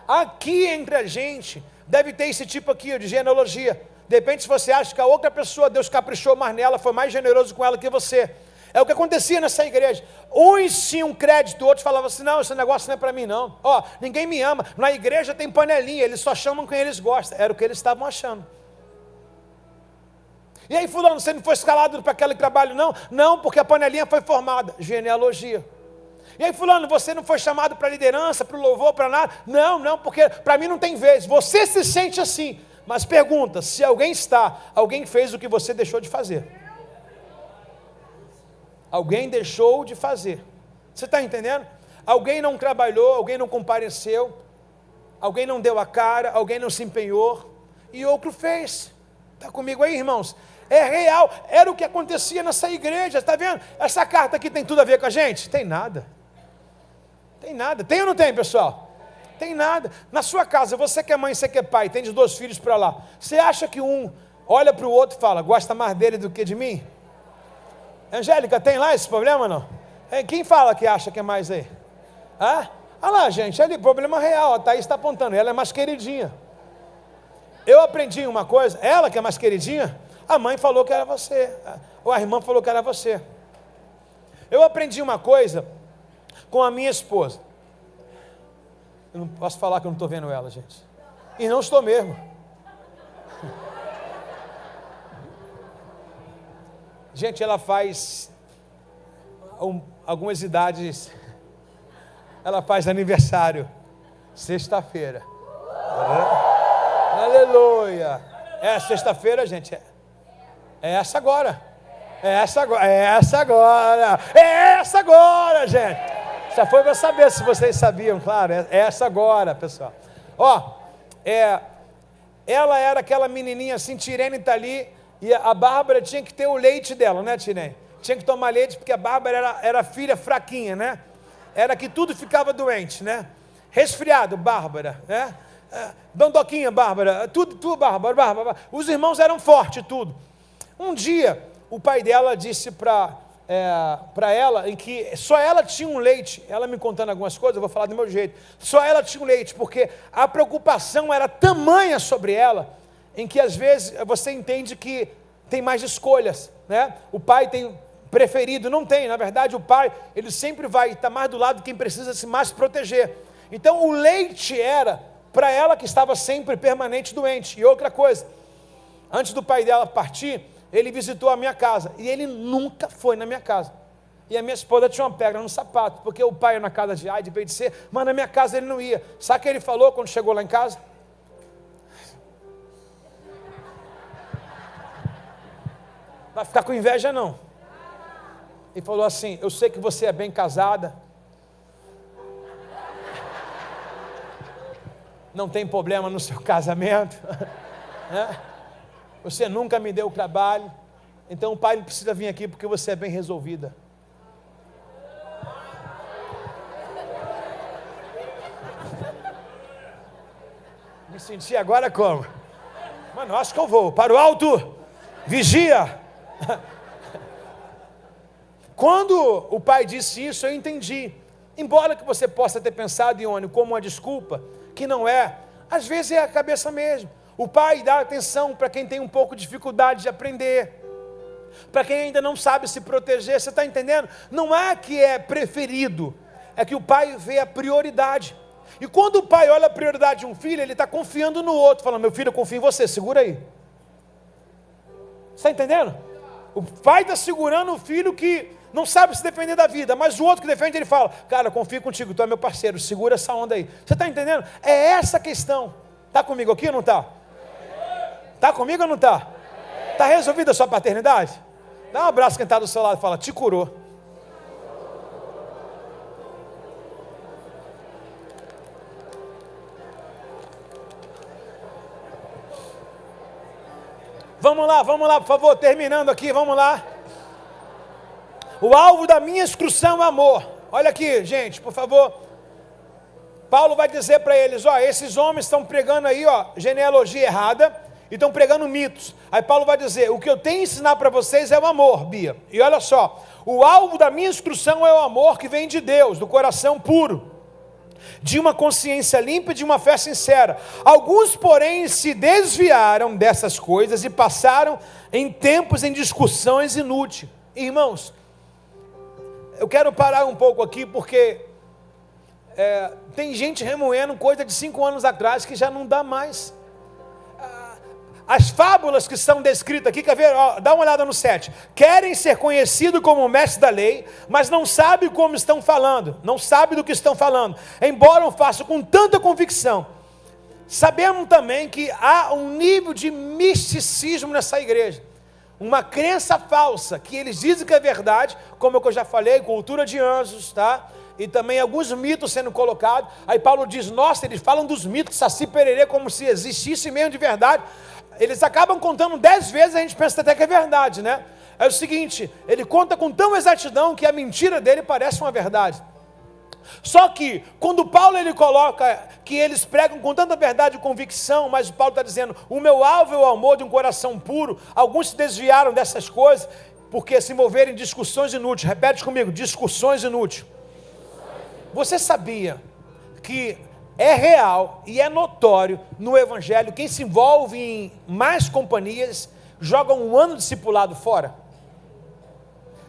Speaker 1: Aqui entre a gente, deve ter esse tipo aqui de genealogia. De repente, se você acha que a outra pessoa, Deus caprichou mais nela, foi mais generoso com ela que você. É o que acontecia nessa igreja. Uns tinham crédito, outros falavam assim, não, esse negócio não é para mim não. Ninguém me ama. Na igreja tem panelinha, eles só chamam quem eles gostam. Era o que eles estavam achando. E aí fulano, você não foi escalado para aquele trabalho não? Não, porque a panelinha foi formada. Genealogia. E aí fulano, você não foi chamado para liderança, para o louvor, para nada? Não, porque para mim não tem vez. Você se sente assim. Mas pergunta, se alguém alguém fez o que você deixou de fazer. Alguém deixou de fazer. Você está entendendo? Alguém não trabalhou, alguém não compareceu, alguém não deu a cara, alguém não se empenhou, e outro fez. Está comigo aí, irmãos? É real, era o que acontecia nessa igreja, está vendo? Essa carta aqui tem tudo a ver com a gente? Tem nada. Tem nada. Tem ou não tem, pessoal? Tem nada. Na sua casa, você que é mãe, você que é pai, tem de 2 filhos para lá. Você acha que um olha para o outro e fala, gosta mais dele do que de mim? Angélica, tem lá esse problema ou não? Quem fala que acha que é mais aí? Olha lá, gente, ali, problema real, a Thaís está apontando, ela é mais queridinha. Eu aprendi uma coisa, ela que é mais queridinha, a mãe falou que era você, ou a irmã falou que era você. Eu aprendi uma coisa com a minha esposa. Eu não posso falar que eu não estou vendo ela, gente. E não estou mesmo. Gente, ela faz algumas idades. Ela faz aniversário sexta-feira. Aleluia. É sexta-feira, gente. É essa agora. É essa agora. É essa agora. É essa agora, gente. Só foi para saber se vocês sabiam, claro. É essa agora, pessoal. Ó, ela era aquela menininha assim, Tirene está ali, e a Bárbara tinha que ter o leite dela, né, Tirene? Tinha que tomar leite, porque a Bárbara era filha fraquinha, né? Era que tudo ficava doente, né? Resfriado, Bárbara, né? Dondoquinha, Bárbara, tudo, Bárbara. Os irmãos eram fortes, tudo. Um dia, o pai dela disse para ela, em que só ela tinha um leite, ela me contando algumas coisas, eu vou falar do meu jeito, só ela tinha um leite, porque a preocupação era tamanha sobre ela, em que às vezes você entende que tem mais escolhas, né? O pai tem preferido, não tem, na verdade o pai, ele sempre vai estar mais do lado de quem precisa se mais proteger. Então o leite era para ela que estava sempre permanente doente. E outra coisa, antes do pai dela partir, ele visitou a minha casa, e ele nunca foi na minha casa. E a minha esposa tinha uma pedra no sapato, porque o pai ia na casa de A, de B, de C, mas na minha casa ele não ia. Sabe o que ele falou quando chegou lá em casa? Vai ficar com inveja não. Ele falou assim: eu sei que você é bem casada, não tem problema no seu casamento, né? Você nunca me deu trabalho, então o pai não precisa vir aqui porque você é bem resolvida. Me senti agora como? Mano, acho que eu vou para o alto, vigia. Quando o pai disse isso, eu entendi. Embora que você possa ter pensado, Ione, como uma desculpa, que não é, às vezes é a cabeça mesmo. O pai dá atenção para quem tem um pouco de dificuldade de aprender, para quem ainda não sabe se proteger, você está entendendo? Não é que é preferido, é que o pai vê a prioridade. E quando o pai olha a prioridade de um filho, ele está confiando no outro, falando: meu filho, eu confio em você, segura aí. Você está entendendo? O pai está segurando o filho que não sabe se defender da vida, mas o outro que defende, ele fala: cara, eu confio contigo, tu é meu parceiro, segura essa onda aí. Você está entendendo? É essa a questão. Está comigo aqui ou não está? Está comigo ou não está? Está resolvida a sua paternidade? Dá um abraço quem está do seu lado e fala: te curou. Vamos lá, por favor, terminando aqui, vamos lá. O alvo da minha instrução é amor. Olha aqui, gente, por favor. Paulo vai dizer para eles: ó, esses homens estão pregando aí, ó, genealogia errada, e estão pregando mitos. Aí Paulo vai dizer: o que eu tenho a ensinar para vocês é o amor, Bia. E olha só, o alvo da minha instrução é o amor que vem de Deus, do coração puro, de uma consciência limpa e de uma fé sincera. Alguns, porém, se desviaram dessas coisas e passaram em tempos em discussões inúteis. Irmãos, eu quero parar um pouco aqui, porque tem gente remoendo coisa de 5 anos atrás que já não dá mais. As fábulas que são descritas aqui, quer ver? Ó, dá uma olhada no 7. Querem ser conhecidos como mestres da lei, mas não sabem como estão falando, não sabem do que estão falando, embora o façam com tanta convicção. Sabemos também que há um nível de misticismo nessa igreja, uma crença falsa, que eles dizem que é verdade, como eu já falei, cultura de anjos, tá? E também alguns mitos sendo colocados. Aí Paulo diz: nossa, eles falam dos mitos, Saci Pererê, como se existisse mesmo de verdade. Eles acabam contando 10 vezes, a gente pensa até que é verdade, né? É o seguinte, ele conta com tão exatidão que a mentira dele parece uma verdade. Só que, quando Paulo ele coloca que eles pregam com tanta verdade e convicção, mas o Paulo está dizendo: o meu alvo é o amor de um coração puro. Alguns se desviaram dessas coisas, porque se envolveram em discussões inúteis. Repete comigo: discussões inúteis. Você sabia que é real e é notório no Evangelho, quem se envolve em mais companhias, joga um ano de discipulado fora?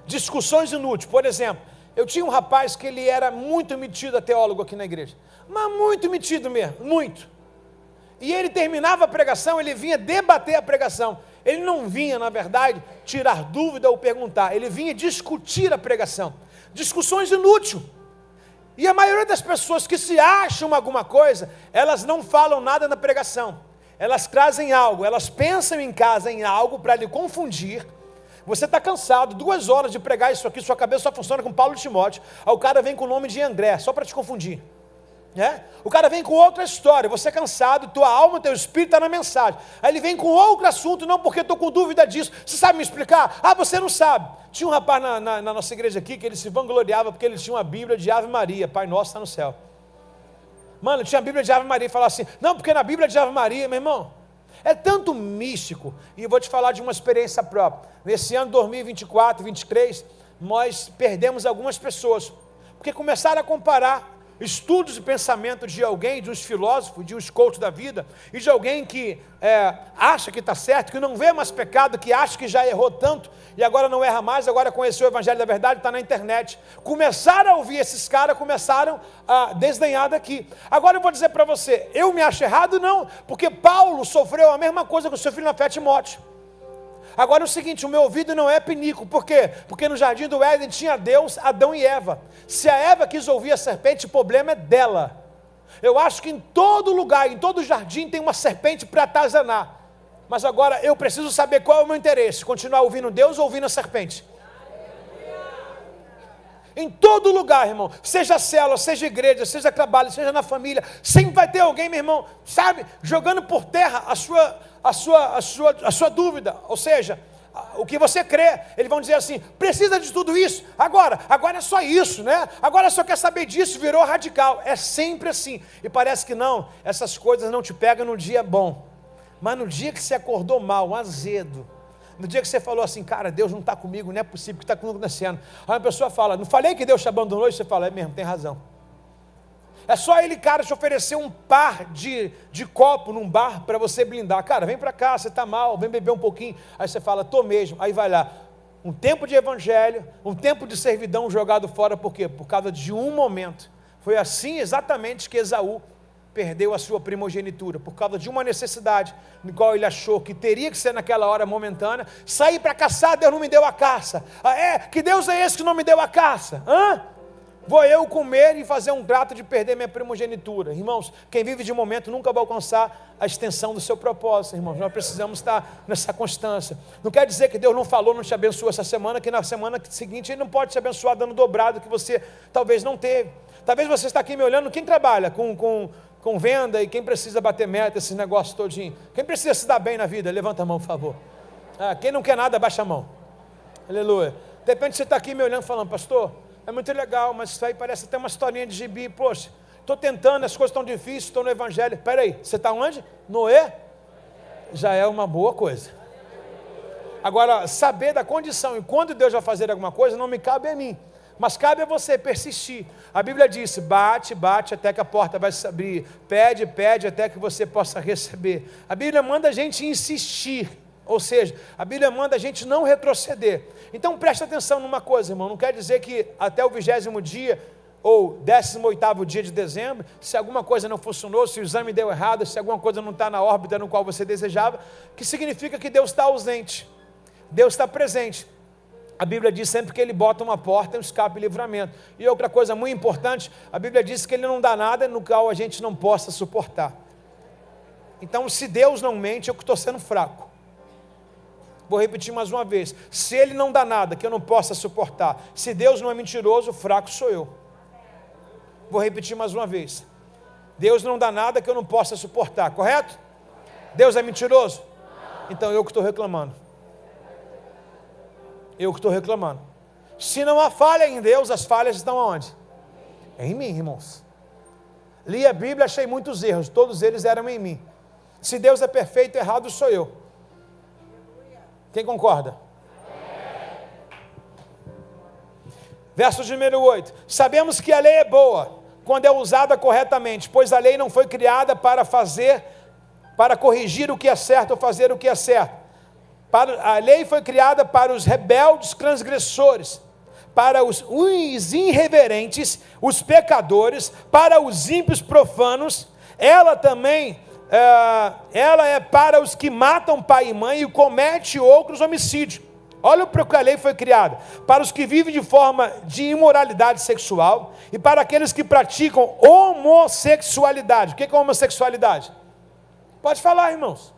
Speaker 1: Discussões inúteis. Por exemplo, Eu tinha um rapaz que ele era muito metido a teólogo aqui na igreja, mas muito metido mesmo, muito. E ele terminava a pregação, ele vinha debater a pregação. Ele não vinha, na verdade, tirar dúvida ou perguntar, ele vinha discutir a pregação. Discussões inúteis. E a maioria das pessoas que se acham alguma coisa, elas não falam nada na pregação. Elas trazem algo, elas pensam em casa em algo para lhe confundir. Você está cansado, 2 horas de pregar isso aqui, sua cabeça só funciona com Paulo e Timóteo. Aí o cara vem com o nome de André, só para te confundir. O cara vem com outra história, você é cansado, tua alma, teu espírito está na mensagem. Aí ele vem com outro assunto, não porque estou com dúvida disso. Você sabe me explicar? Ah, você não sabe. Tinha um rapaz na nossa igreja aqui que ele se vangloriava porque ele tinha uma Bíblia de Ave Maria, Pai Nosso está no céu. Mano, tinha a Bíblia de Ave Maria e falava assim, não, porque na Bíblia de Ave Maria, meu irmão, é tanto místico. E eu vou te falar de uma experiência própria. Nesse ano 2024, 2023, nós perdemos algumas pessoas, porque começaram a comparar estudos e pensamento de alguém, de uns filósofos, de uns coaches da vida, e de alguém que acha que está certo, que não vê mais pecado, que acha que já errou tanto, e agora não erra mais, agora conheceu o Evangelho da Verdade, está na internet. Começaram a ouvir esses caras, começaram a desdenhar daqui. Agora eu vou dizer para você, eu me acho errado? Não, porque Paulo sofreu a mesma coisa com o seu filho na fé Timóteo. Agora é o seguinte, o meu ouvido não é pinico, por quê? Porque no jardim do Éden tinha Deus, Adão e Eva. Se a Eva quis ouvir a serpente, o problema é dela. Eu acho que em todo lugar, em todo jardim tem uma serpente para atazanar. Mas agora eu preciso saber qual é o meu interesse, continuar ouvindo Deus ou ouvindo a serpente? Em todo lugar, irmão, seja célula, seja igreja, seja trabalho, seja na família, sempre vai ter alguém, meu irmão, sabe, jogando por terra a sua dúvida, ou seja, o que você crê. Eles vão dizer assim, precisa de tudo isso? Agora é só isso, né? Agora só quer saber disso, virou radical. É sempre assim, e parece que não, essas coisas não te pegam no dia bom, mas no dia que você acordou mal, azedo, no dia que você falou assim, cara, Deus não está comigo, não é possível, que está acontecendo. Aí uma pessoa fala, não falei que Deus te abandonou? E você fala, é mesmo, tem razão. É só ele, cara, te oferecer um par de copo num bar para você blindar. Cara, vem para cá, você está mal, vem beber um pouquinho. Aí você fala, tô mesmo. Aí vai lá. Um tempo de evangelho, um tempo de servidão jogado fora, por quê? Por causa de um momento. Foi assim exatamente que Esaú perdeu a sua primogenitura, por causa de uma necessidade, no qual ele achou que teria que ser naquela hora momentânea. Sair para caçar, Deus não me deu a caça. Ah, que Deus é esse que não me deu a caça? Vou eu comer e fazer um trato de perder minha primogenitura. Irmãos, quem vive de momento nunca vai alcançar a extensão do seu propósito, irmãos. Nós precisamos estar nessa constância. Não quer dizer que Deus não falou, não te abençoou essa semana, que na semana seguinte Ele não pode te abençoar dando dobrado que você talvez não teve. Talvez você está aqui me olhando, quem trabalha com venda e quem precisa bater meta, esse negócio todinho. Quem precisa se dar bem na vida, levanta a mão, por favor. Quem não quer nada, baixa a mão. Aleluia. De repente você está aqui me olhando falando, pastor, é muito legal, mas isso aí parece até uma historinha de gibi. Poxa, estou tentando, as coisas estão difíceis, estou no evangelho. Espera aí, você está onde? Noé? Já é uma boa coisa. Agora, saber da condição e quando Deus vai fazer alguma coisa, não me cabe a mim. Mas cabe a você persistir. A Bíblia diz, bate, bate até que a porta vai se abrir. Pede, pede até que você possa receber. A Bíblia manda a gente insistir. Ou seja, a Bíblia manda a gente não retroceder. Então preste atenção numa coisa, irmão. Não quer dizer que até o 20º dia ou 18º dia de dezembro, se alguma coisa não funcionou, se o exame deu errado, se alguma coisa não está na órbita no qual você desejava, que significa que Deus está ausente. Deus está presente. A Bíblia diz sempre que Ele bota uma porta, um escape e livramento. E outra coisa muito importante, a Bíblia diz que Ele não dá nada no qual a gente não possa suportar. Então, se Deus não mente, eu que estou sendo fraco. Vou repetir mais uma vez, se Ele não dá nada que eu não possa suportar, se Deus não é mentiroso, fraco sou eu. Vou repetir mais uma vez, Deus não dá nada que eu não possa suportar, correto? Deus é mentiroso? Então eu que estou reclamando. Eu que estou reclamando. Se não há falha em Deus, as falhas estão aonde? Em mim, irmãos. Li a Bíblia, achei muitos erros, todos eles eram em mim. Se Deus é perfeito, errado sou eu. Quem concorda? Verso de número 8. Sabemos que a lei é boa quando é usada corretamente, pois a lei não foi criada para corrigir o que é certo ou fazer o que é certo. A lei foi criada para os rebeldes transgressores, para os irreverentes, os pecadores, para os ímpios profanos. Ela também, ela é para os que matam pai e mãe e cometem outros homicídios. Olha para o que a lei foi criada: para os que vivem de forma de imoralidade sexual e para aqueles que praticam homossexualidade. O que é homossexualidade? Pode falar, irmãos.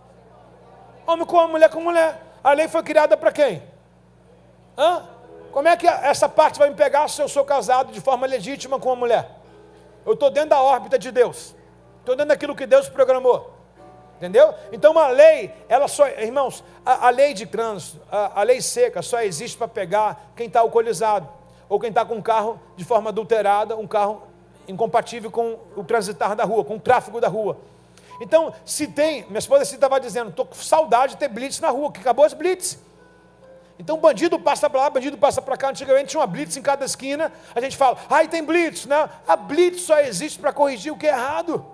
Speaker 1: Homem com homem, mulher com mulher. A lei foi criada para quem? Como é que essa parte vai me pegar se eu sou casado de forma legítima com uma mulher? Eu estou dentro da órbita de Deus. Estou dentro daquilo que Deus programou. Entendeu? Então uma lei, ela só, irmãos, a lei de trânsito, a lei seca só existe para pegar quem está alcoolizado, ou quem está com um carro de forma adulterada, um carro incompatível com o transitar da rua, com o tráfego da rua. Então, se tem, minha esposa estava dizendo, estou com saudade de ter blitz na rua, que acabou as blitz. Então bandido passa para lá, bandido passa para cá. Antigamente tinha uma blitz em cada esquina, a gente fala, tem blitz, né? A blitz só existe para corrigir o que é errado.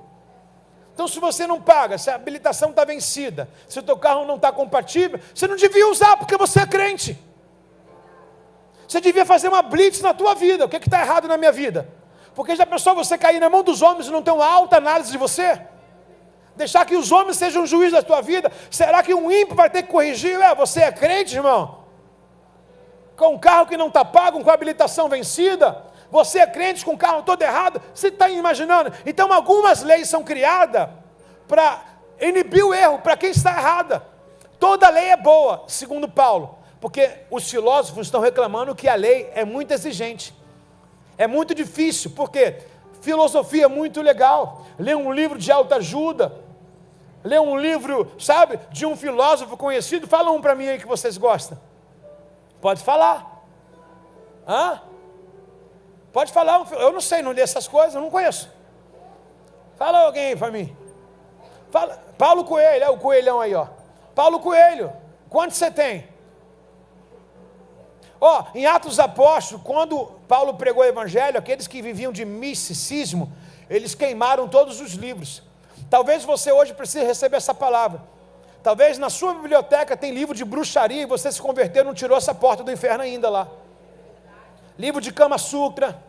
Speaker 1: Então, se você não paga, se a habilitação está vencida, se o teu carro não está compatível, você não devia usar, porque você é crente. Você devia fazer uma blitz na tua vida. O que está errado na minha vida? Porque já pensou você cair na mão dos homens e não ter uma alta análise de você? Deixar que os homens sejam os juízes da tua vida? Será que um ímpio vai ter que corrigir? Você é crente, irmão? Com um carro que não está pago, com a habilitação vencida? Você é crente com o carro todo errado? Você está imaginando? Então algumas leis são criadas para inibir o erro, para quem está errada. Toda lei é boa, segundo Paulo, porque os filósofos estão reclamando que a lei é muito exigente. É muito difícil, porque filosofia é muito legal. Ler um livro de autoajuda, ler um livro, sabe, de um filósofo conhecido. Fala um para mim aí que vocês gostam. Pode falar. Pode falar, eu não sei, não li essas coisas, eu não conheço. Fala alguém aí para mim. Fala, Paulo Coelho, é o coelhão aí, ó. Paulo Coelho, quantos você tem? Em Atos dos Apóstolos, quando Paulo pregou o evangelho, aqueles que viviam de misticismo, eles queimaram todos os livros. Talvez você hoje precise receber essa palavra. Talvez na sua biblioteca tem livro de bruxaria e você se converteu e não tirou essa porta do inferno ainda lá. Livro de Kama Sutra.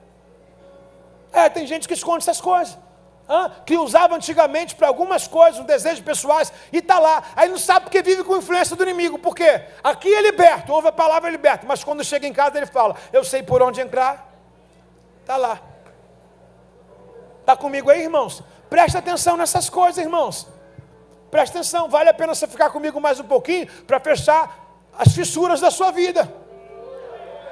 Speaker 1: Tem gente que esconde essas coisas. Que usava antigamente para algumas coisas, um desejo pessoais, e está lá. Aí não sabe porque vive com influência do inimigo. Por quê? Aqui é liberto, ouve a palavra é liberto, mas quando chega em casa ele fala, eu sei por onde entrar. Está lá. Está comigo aí, irmãos? Presta atenção nessas coisas, irmãos. Presta atenção, vale a pena você ficar comigo mais um pouquinho, para fechar as fissuras da sua vida.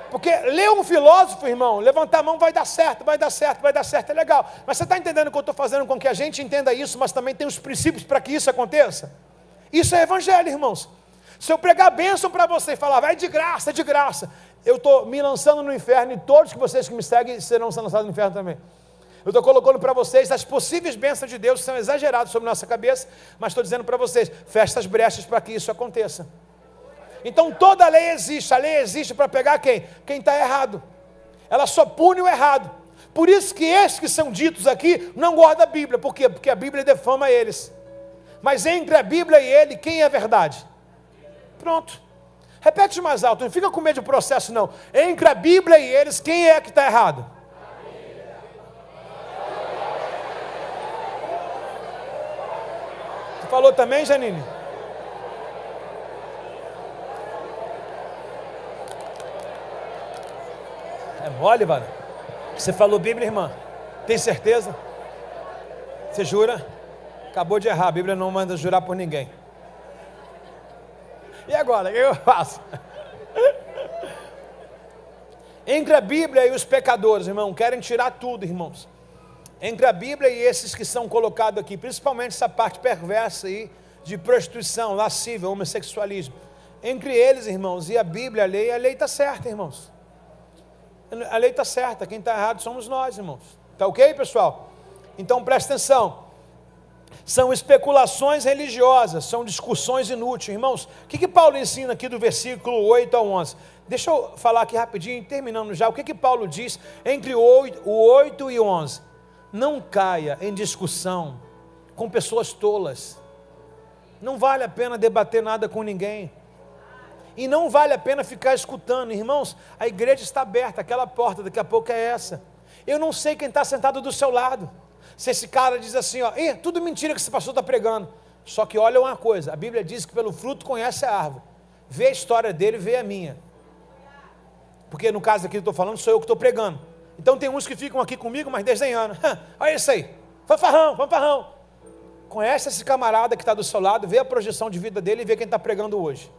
Speaker 1: Porque ler um filósofo, irmão, levantar a mão vai dar certo, vai dar certo, vai dar certo, é legal. Mas você está entendendo que eu estou fazendo com que a gente entenda isso, mas também tem os princípios para que isso aconteça? Isso é evangelho, irmãos. Se eu pregar bênção para você e falar, vai de graça, eu estou me lançando no inferno e todos vocês que me seguem serão lançados no inferno também. Eu estou colocando para vocês as possíveis bênçãos de Deus que são exageradas sobre nossa cabeça, mas estou dizendo para vocês, fecha as brechas para que isso aconteça. Então toda lei existe, a lei existe para pegar quem? Quem está errado. Ela só pune o errado. Por isso que esses que são ditos aqui não guardam a Bíblia. Por quê? Porque a Bíblia defama eles. Mas entre a Bíblia e ele, quem é a verdade? Pronto. Repete mais alto, não fica com medo do processo não. Entre a Bíblia e eles, quem é que está errado? Você falou também, Janine? É mole, Vara? Você falou Bíblia, irmã? Tem certeza? Você jura? Acabou de errar, a Bíblia não manda jurar por ninguém. E agora, o que eu faço? Entre a Bíblia e os pecadores, irmão, querem tirar tudo, irmãos. Entre a Bíblia e esses que são colocados aqui, principalmente essa parte perversa aí, de prostituição, lascívia, homossexualismo. Entre eles, irmãos, e a Bíblia, a lei está certa, irmãos. A lei está certa, quem está errado somos nós, irmãos. Está ok, pessoal? Então presta atenção. São especulações religiosas, são discussões inúteis. Irmãos, o que Paulo ensina aqui do versículo 8 ao 11? Deixa eu falar aqui rapidinho, terminando já. O que Paulo diz entre o 8 e o 11? Não caia em discussão com pessoas tolas. Não vale a pena debater nada com ninguém. E não vale a pena ficar escutando. Irmãos, a igreja está aberta, aquela porta daqui a pouco é essa. Eu não sei quem está sentado do seu lado. Se esse cara diz assim, ó, tudo mentira que esse pastor está pregando. Só que olha uma coisa, a Bíblia diz que pelo fruto conhece a árvore. Vê a história dele, vê a minha. Porque no caso aqui que eu estou falando, sou eu que estou pregando. Então tem uns que ficam aqui comigo, mas desenhando. Olha isso aí, fanfarrão, fanfarrão. Conhece esse camarada que está do seu lado, vê a projeção de vida dele e vê quem está pregando hoje.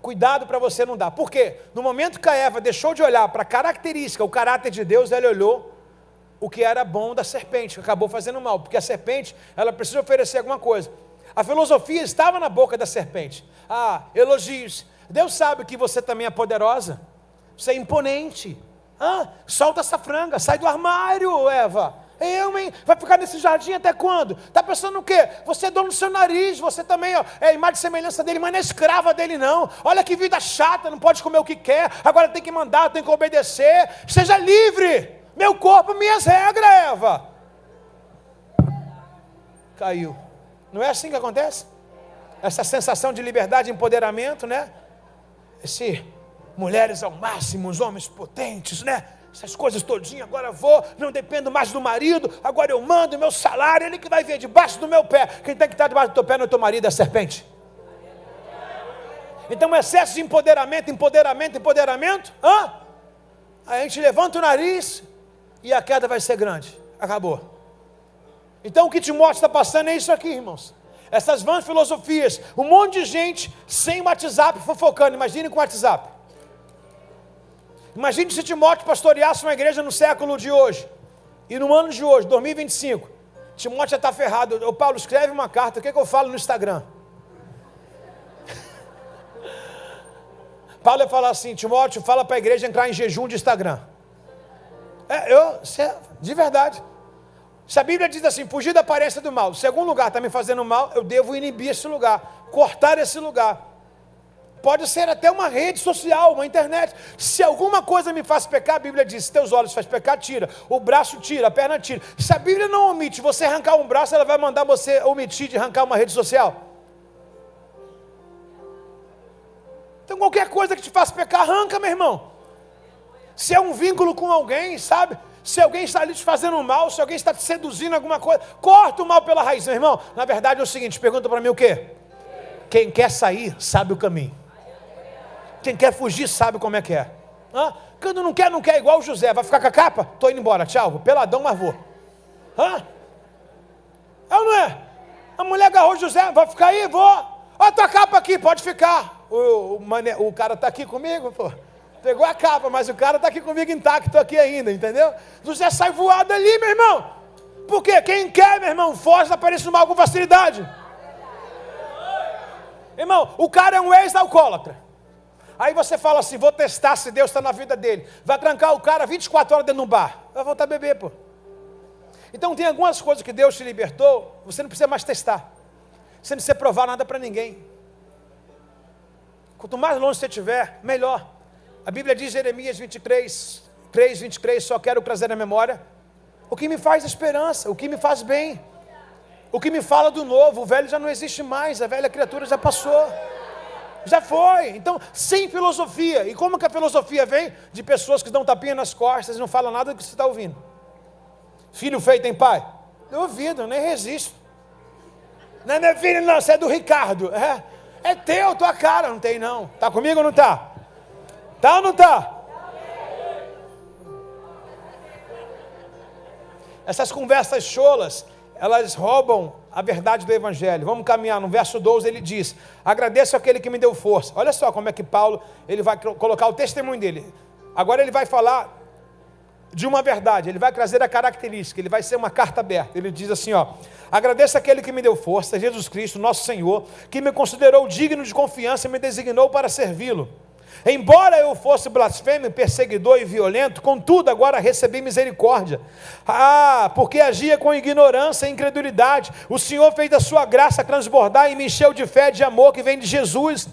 Speaker 1: Cuidado para você não dar. Por quê? No momento que a Eva deixou de olhar para a característica, o caráter de Deus, ela olhou o que era bom da serpente, que acabou fazendo mal. Porque a serpente, ela precisa oferecer alguma coisa. A filosofia estava na boca da serpente. Elogios. Deus sabe que você também é poderosa. Você é imponente. Solta essa franga, sai do armário, Eva. Vai ficar nesse jardim até quando? Está pensando o quê? Você é dono do seu nariz, você também é imagem e semelhança dele, mas não é escrava dele não. Olha que vida chata, não pode comer o que quer, agora tem que mandar, tem que obedecer. Seja livre, meu corpo, minhas regras, Eva. Caiu. Não é assim que acontece? Essa sensação de liberdade e empoderamento, né? Mulheres ao máximo, os homens potentes, né? Essas coisas todinhas, agora não dependo mais do marido, agora eu mando meu salário, ele que vai ver debaixo do meu pé. Quem tem que estar debaixo do teu pé não é teu marido, é a serpente. Então excesso de empoderamento, a gente levanta o nariz e a queda vai ser grande, acabou. Então o que Timóteo está passando é isso aqui, irmãos. Essas vãs filosofias, um monte de gente sem WhatsApp fofocando, imagine com WhatsApp. Imagine se Timóteo pastoreasse uma igreja no século de hoje, e no ano de hoje, 2025, Timóteo já está ferrado. O Paulo escreve uma carta, o que eu falo no Instagram? Paulo ia falar assim, Timóteo, fala para a igreja entrar em jejum de Instagram. De verdade. Se a Bíblia diz assim, fugir da aparência do mal, se algum lugar está me fazendo mal, eu devo inibir esse lugar, cortar esse lugar. Pode ser até uma rede social, uma internet. Se alguma coisa me faz pecar, a Bíblia diz, se teus olhos faz pecar, tira. O braço tira, a perna tira. Se a Bíblia não omite você arrancar um braço, ela vai mandar você omitir de arrancar uma rede social. Então qualquer coisa que te faça pecar, arranca, meu irmão. Se é um vínculo com alguém, sabe? Se alguém está ali te fazendo mal, se alguém está te seduzindo alguma coisa, corta o mal pela raiz, meu irmão. Na verdade é o seguinte, pergunta para mim o quê? Quem quer sair, sabe o caminho. Quem quer fugir sabe como é que é. Quando não quer igual o José. Vai ficar com a capa? Estou indo embora, tchau, peladão, mas vou. É ou não é? A mulher agarrou o José, vai ficar aí? Vou. Olha a tua capa aqui, pode ficar. O cara está aqui comigo, pô. Pegou a capa, mas o cara está aqui comigo intacto aqui ainda, entendeu? José sai voado ali, meu irmão. Por quê? Quem quer, meu irmão, foge da aparência do mal com facilidade. Irmão, o cara é um ex-alcoólatra. Aí você fala assim, vou testar se Deus está na vida dele. Vai trancar o cara 24 horas dentro de um bar. Vai voltar a beber, pô. Então tem algumas coisas que Deus te libertou, você não precisa mais testar. Você não precisa provar nada para ninguém. Quanto mais longe você estiver, melhor. A Bíblia diz, Jeremias 23, 23, só quero trazer na memória o que me faz esperança, o que me faz bem, o que me fala do novo. O velho já não existe mais, a velha criatura já passou. Já foi. Então, sem filosofia. E como que a filosofia vem? De pessoas que dão tapinha nas costas e não falam nada do que você está ouvindo. Filho feio tem pai? Eu ouvido, nem resisto. Não é meu filho não, você é do Ricardo. É teu, tua cara. Não tem não. Tá comigo ou não tá? Tá ou não tá? Essas conversas cholas, elas roubam a verdade do Evangelho. Vamos caminhar, no verso 12 ele diz, agradeço aquele que me deu força. Olha só como é que Paulo, ele vai colocar o testemunho dele. Agora ele vai falar de uma verdade, ele vai trazer a característica, ele vai ser uma carta aberta. Ele diz assim, agradeço aquele que me deu força, Jesus Cristo, nosso Senhor, que me considerou digno de confiança e me designou para servi-lo. Embora eu fosse blasfemo, perseguidor e violento, contudo agora recebi misericórdia. Porque agia com ignorância e incredulidade. O Senhor fez da sua graça transbordar e me encheu de fé e de amor que vem de Jesus.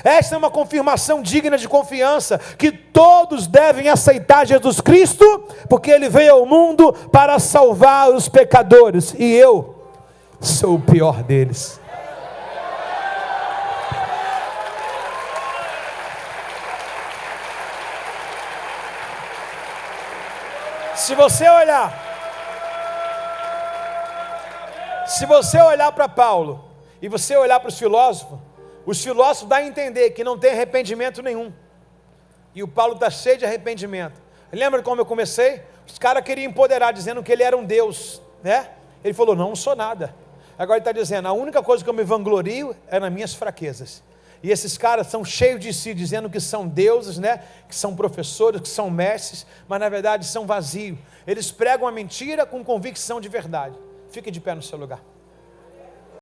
Speaker 1: Esta é uma confirmação digna de confiança, que todos devem aceitar Jesus Cristo, porque Ele veio ao mundo para salvar os pecadores, e eu sou o pior deles. Se você olhar para Paulo e você olhar para os filósofos dão a entender que não tem arrependimento nenhum. E o Paulo está cheio de arrependimento. Lembra como eu comecei? Os caras queriam empoderar, dizendo que ele era um Deus, né? Ele falou, não sou nada. Agora ele está dizendo, a única coisa que eu me vanglorio é nas minhas fraquezas. E esses caras são cheios de si, dizendo que são deuses, né? Que são professores, que são mestres, mas na verdade são vazios. Eles pregam a mentira com convicção de verdade. Fique de pé no seu lugar.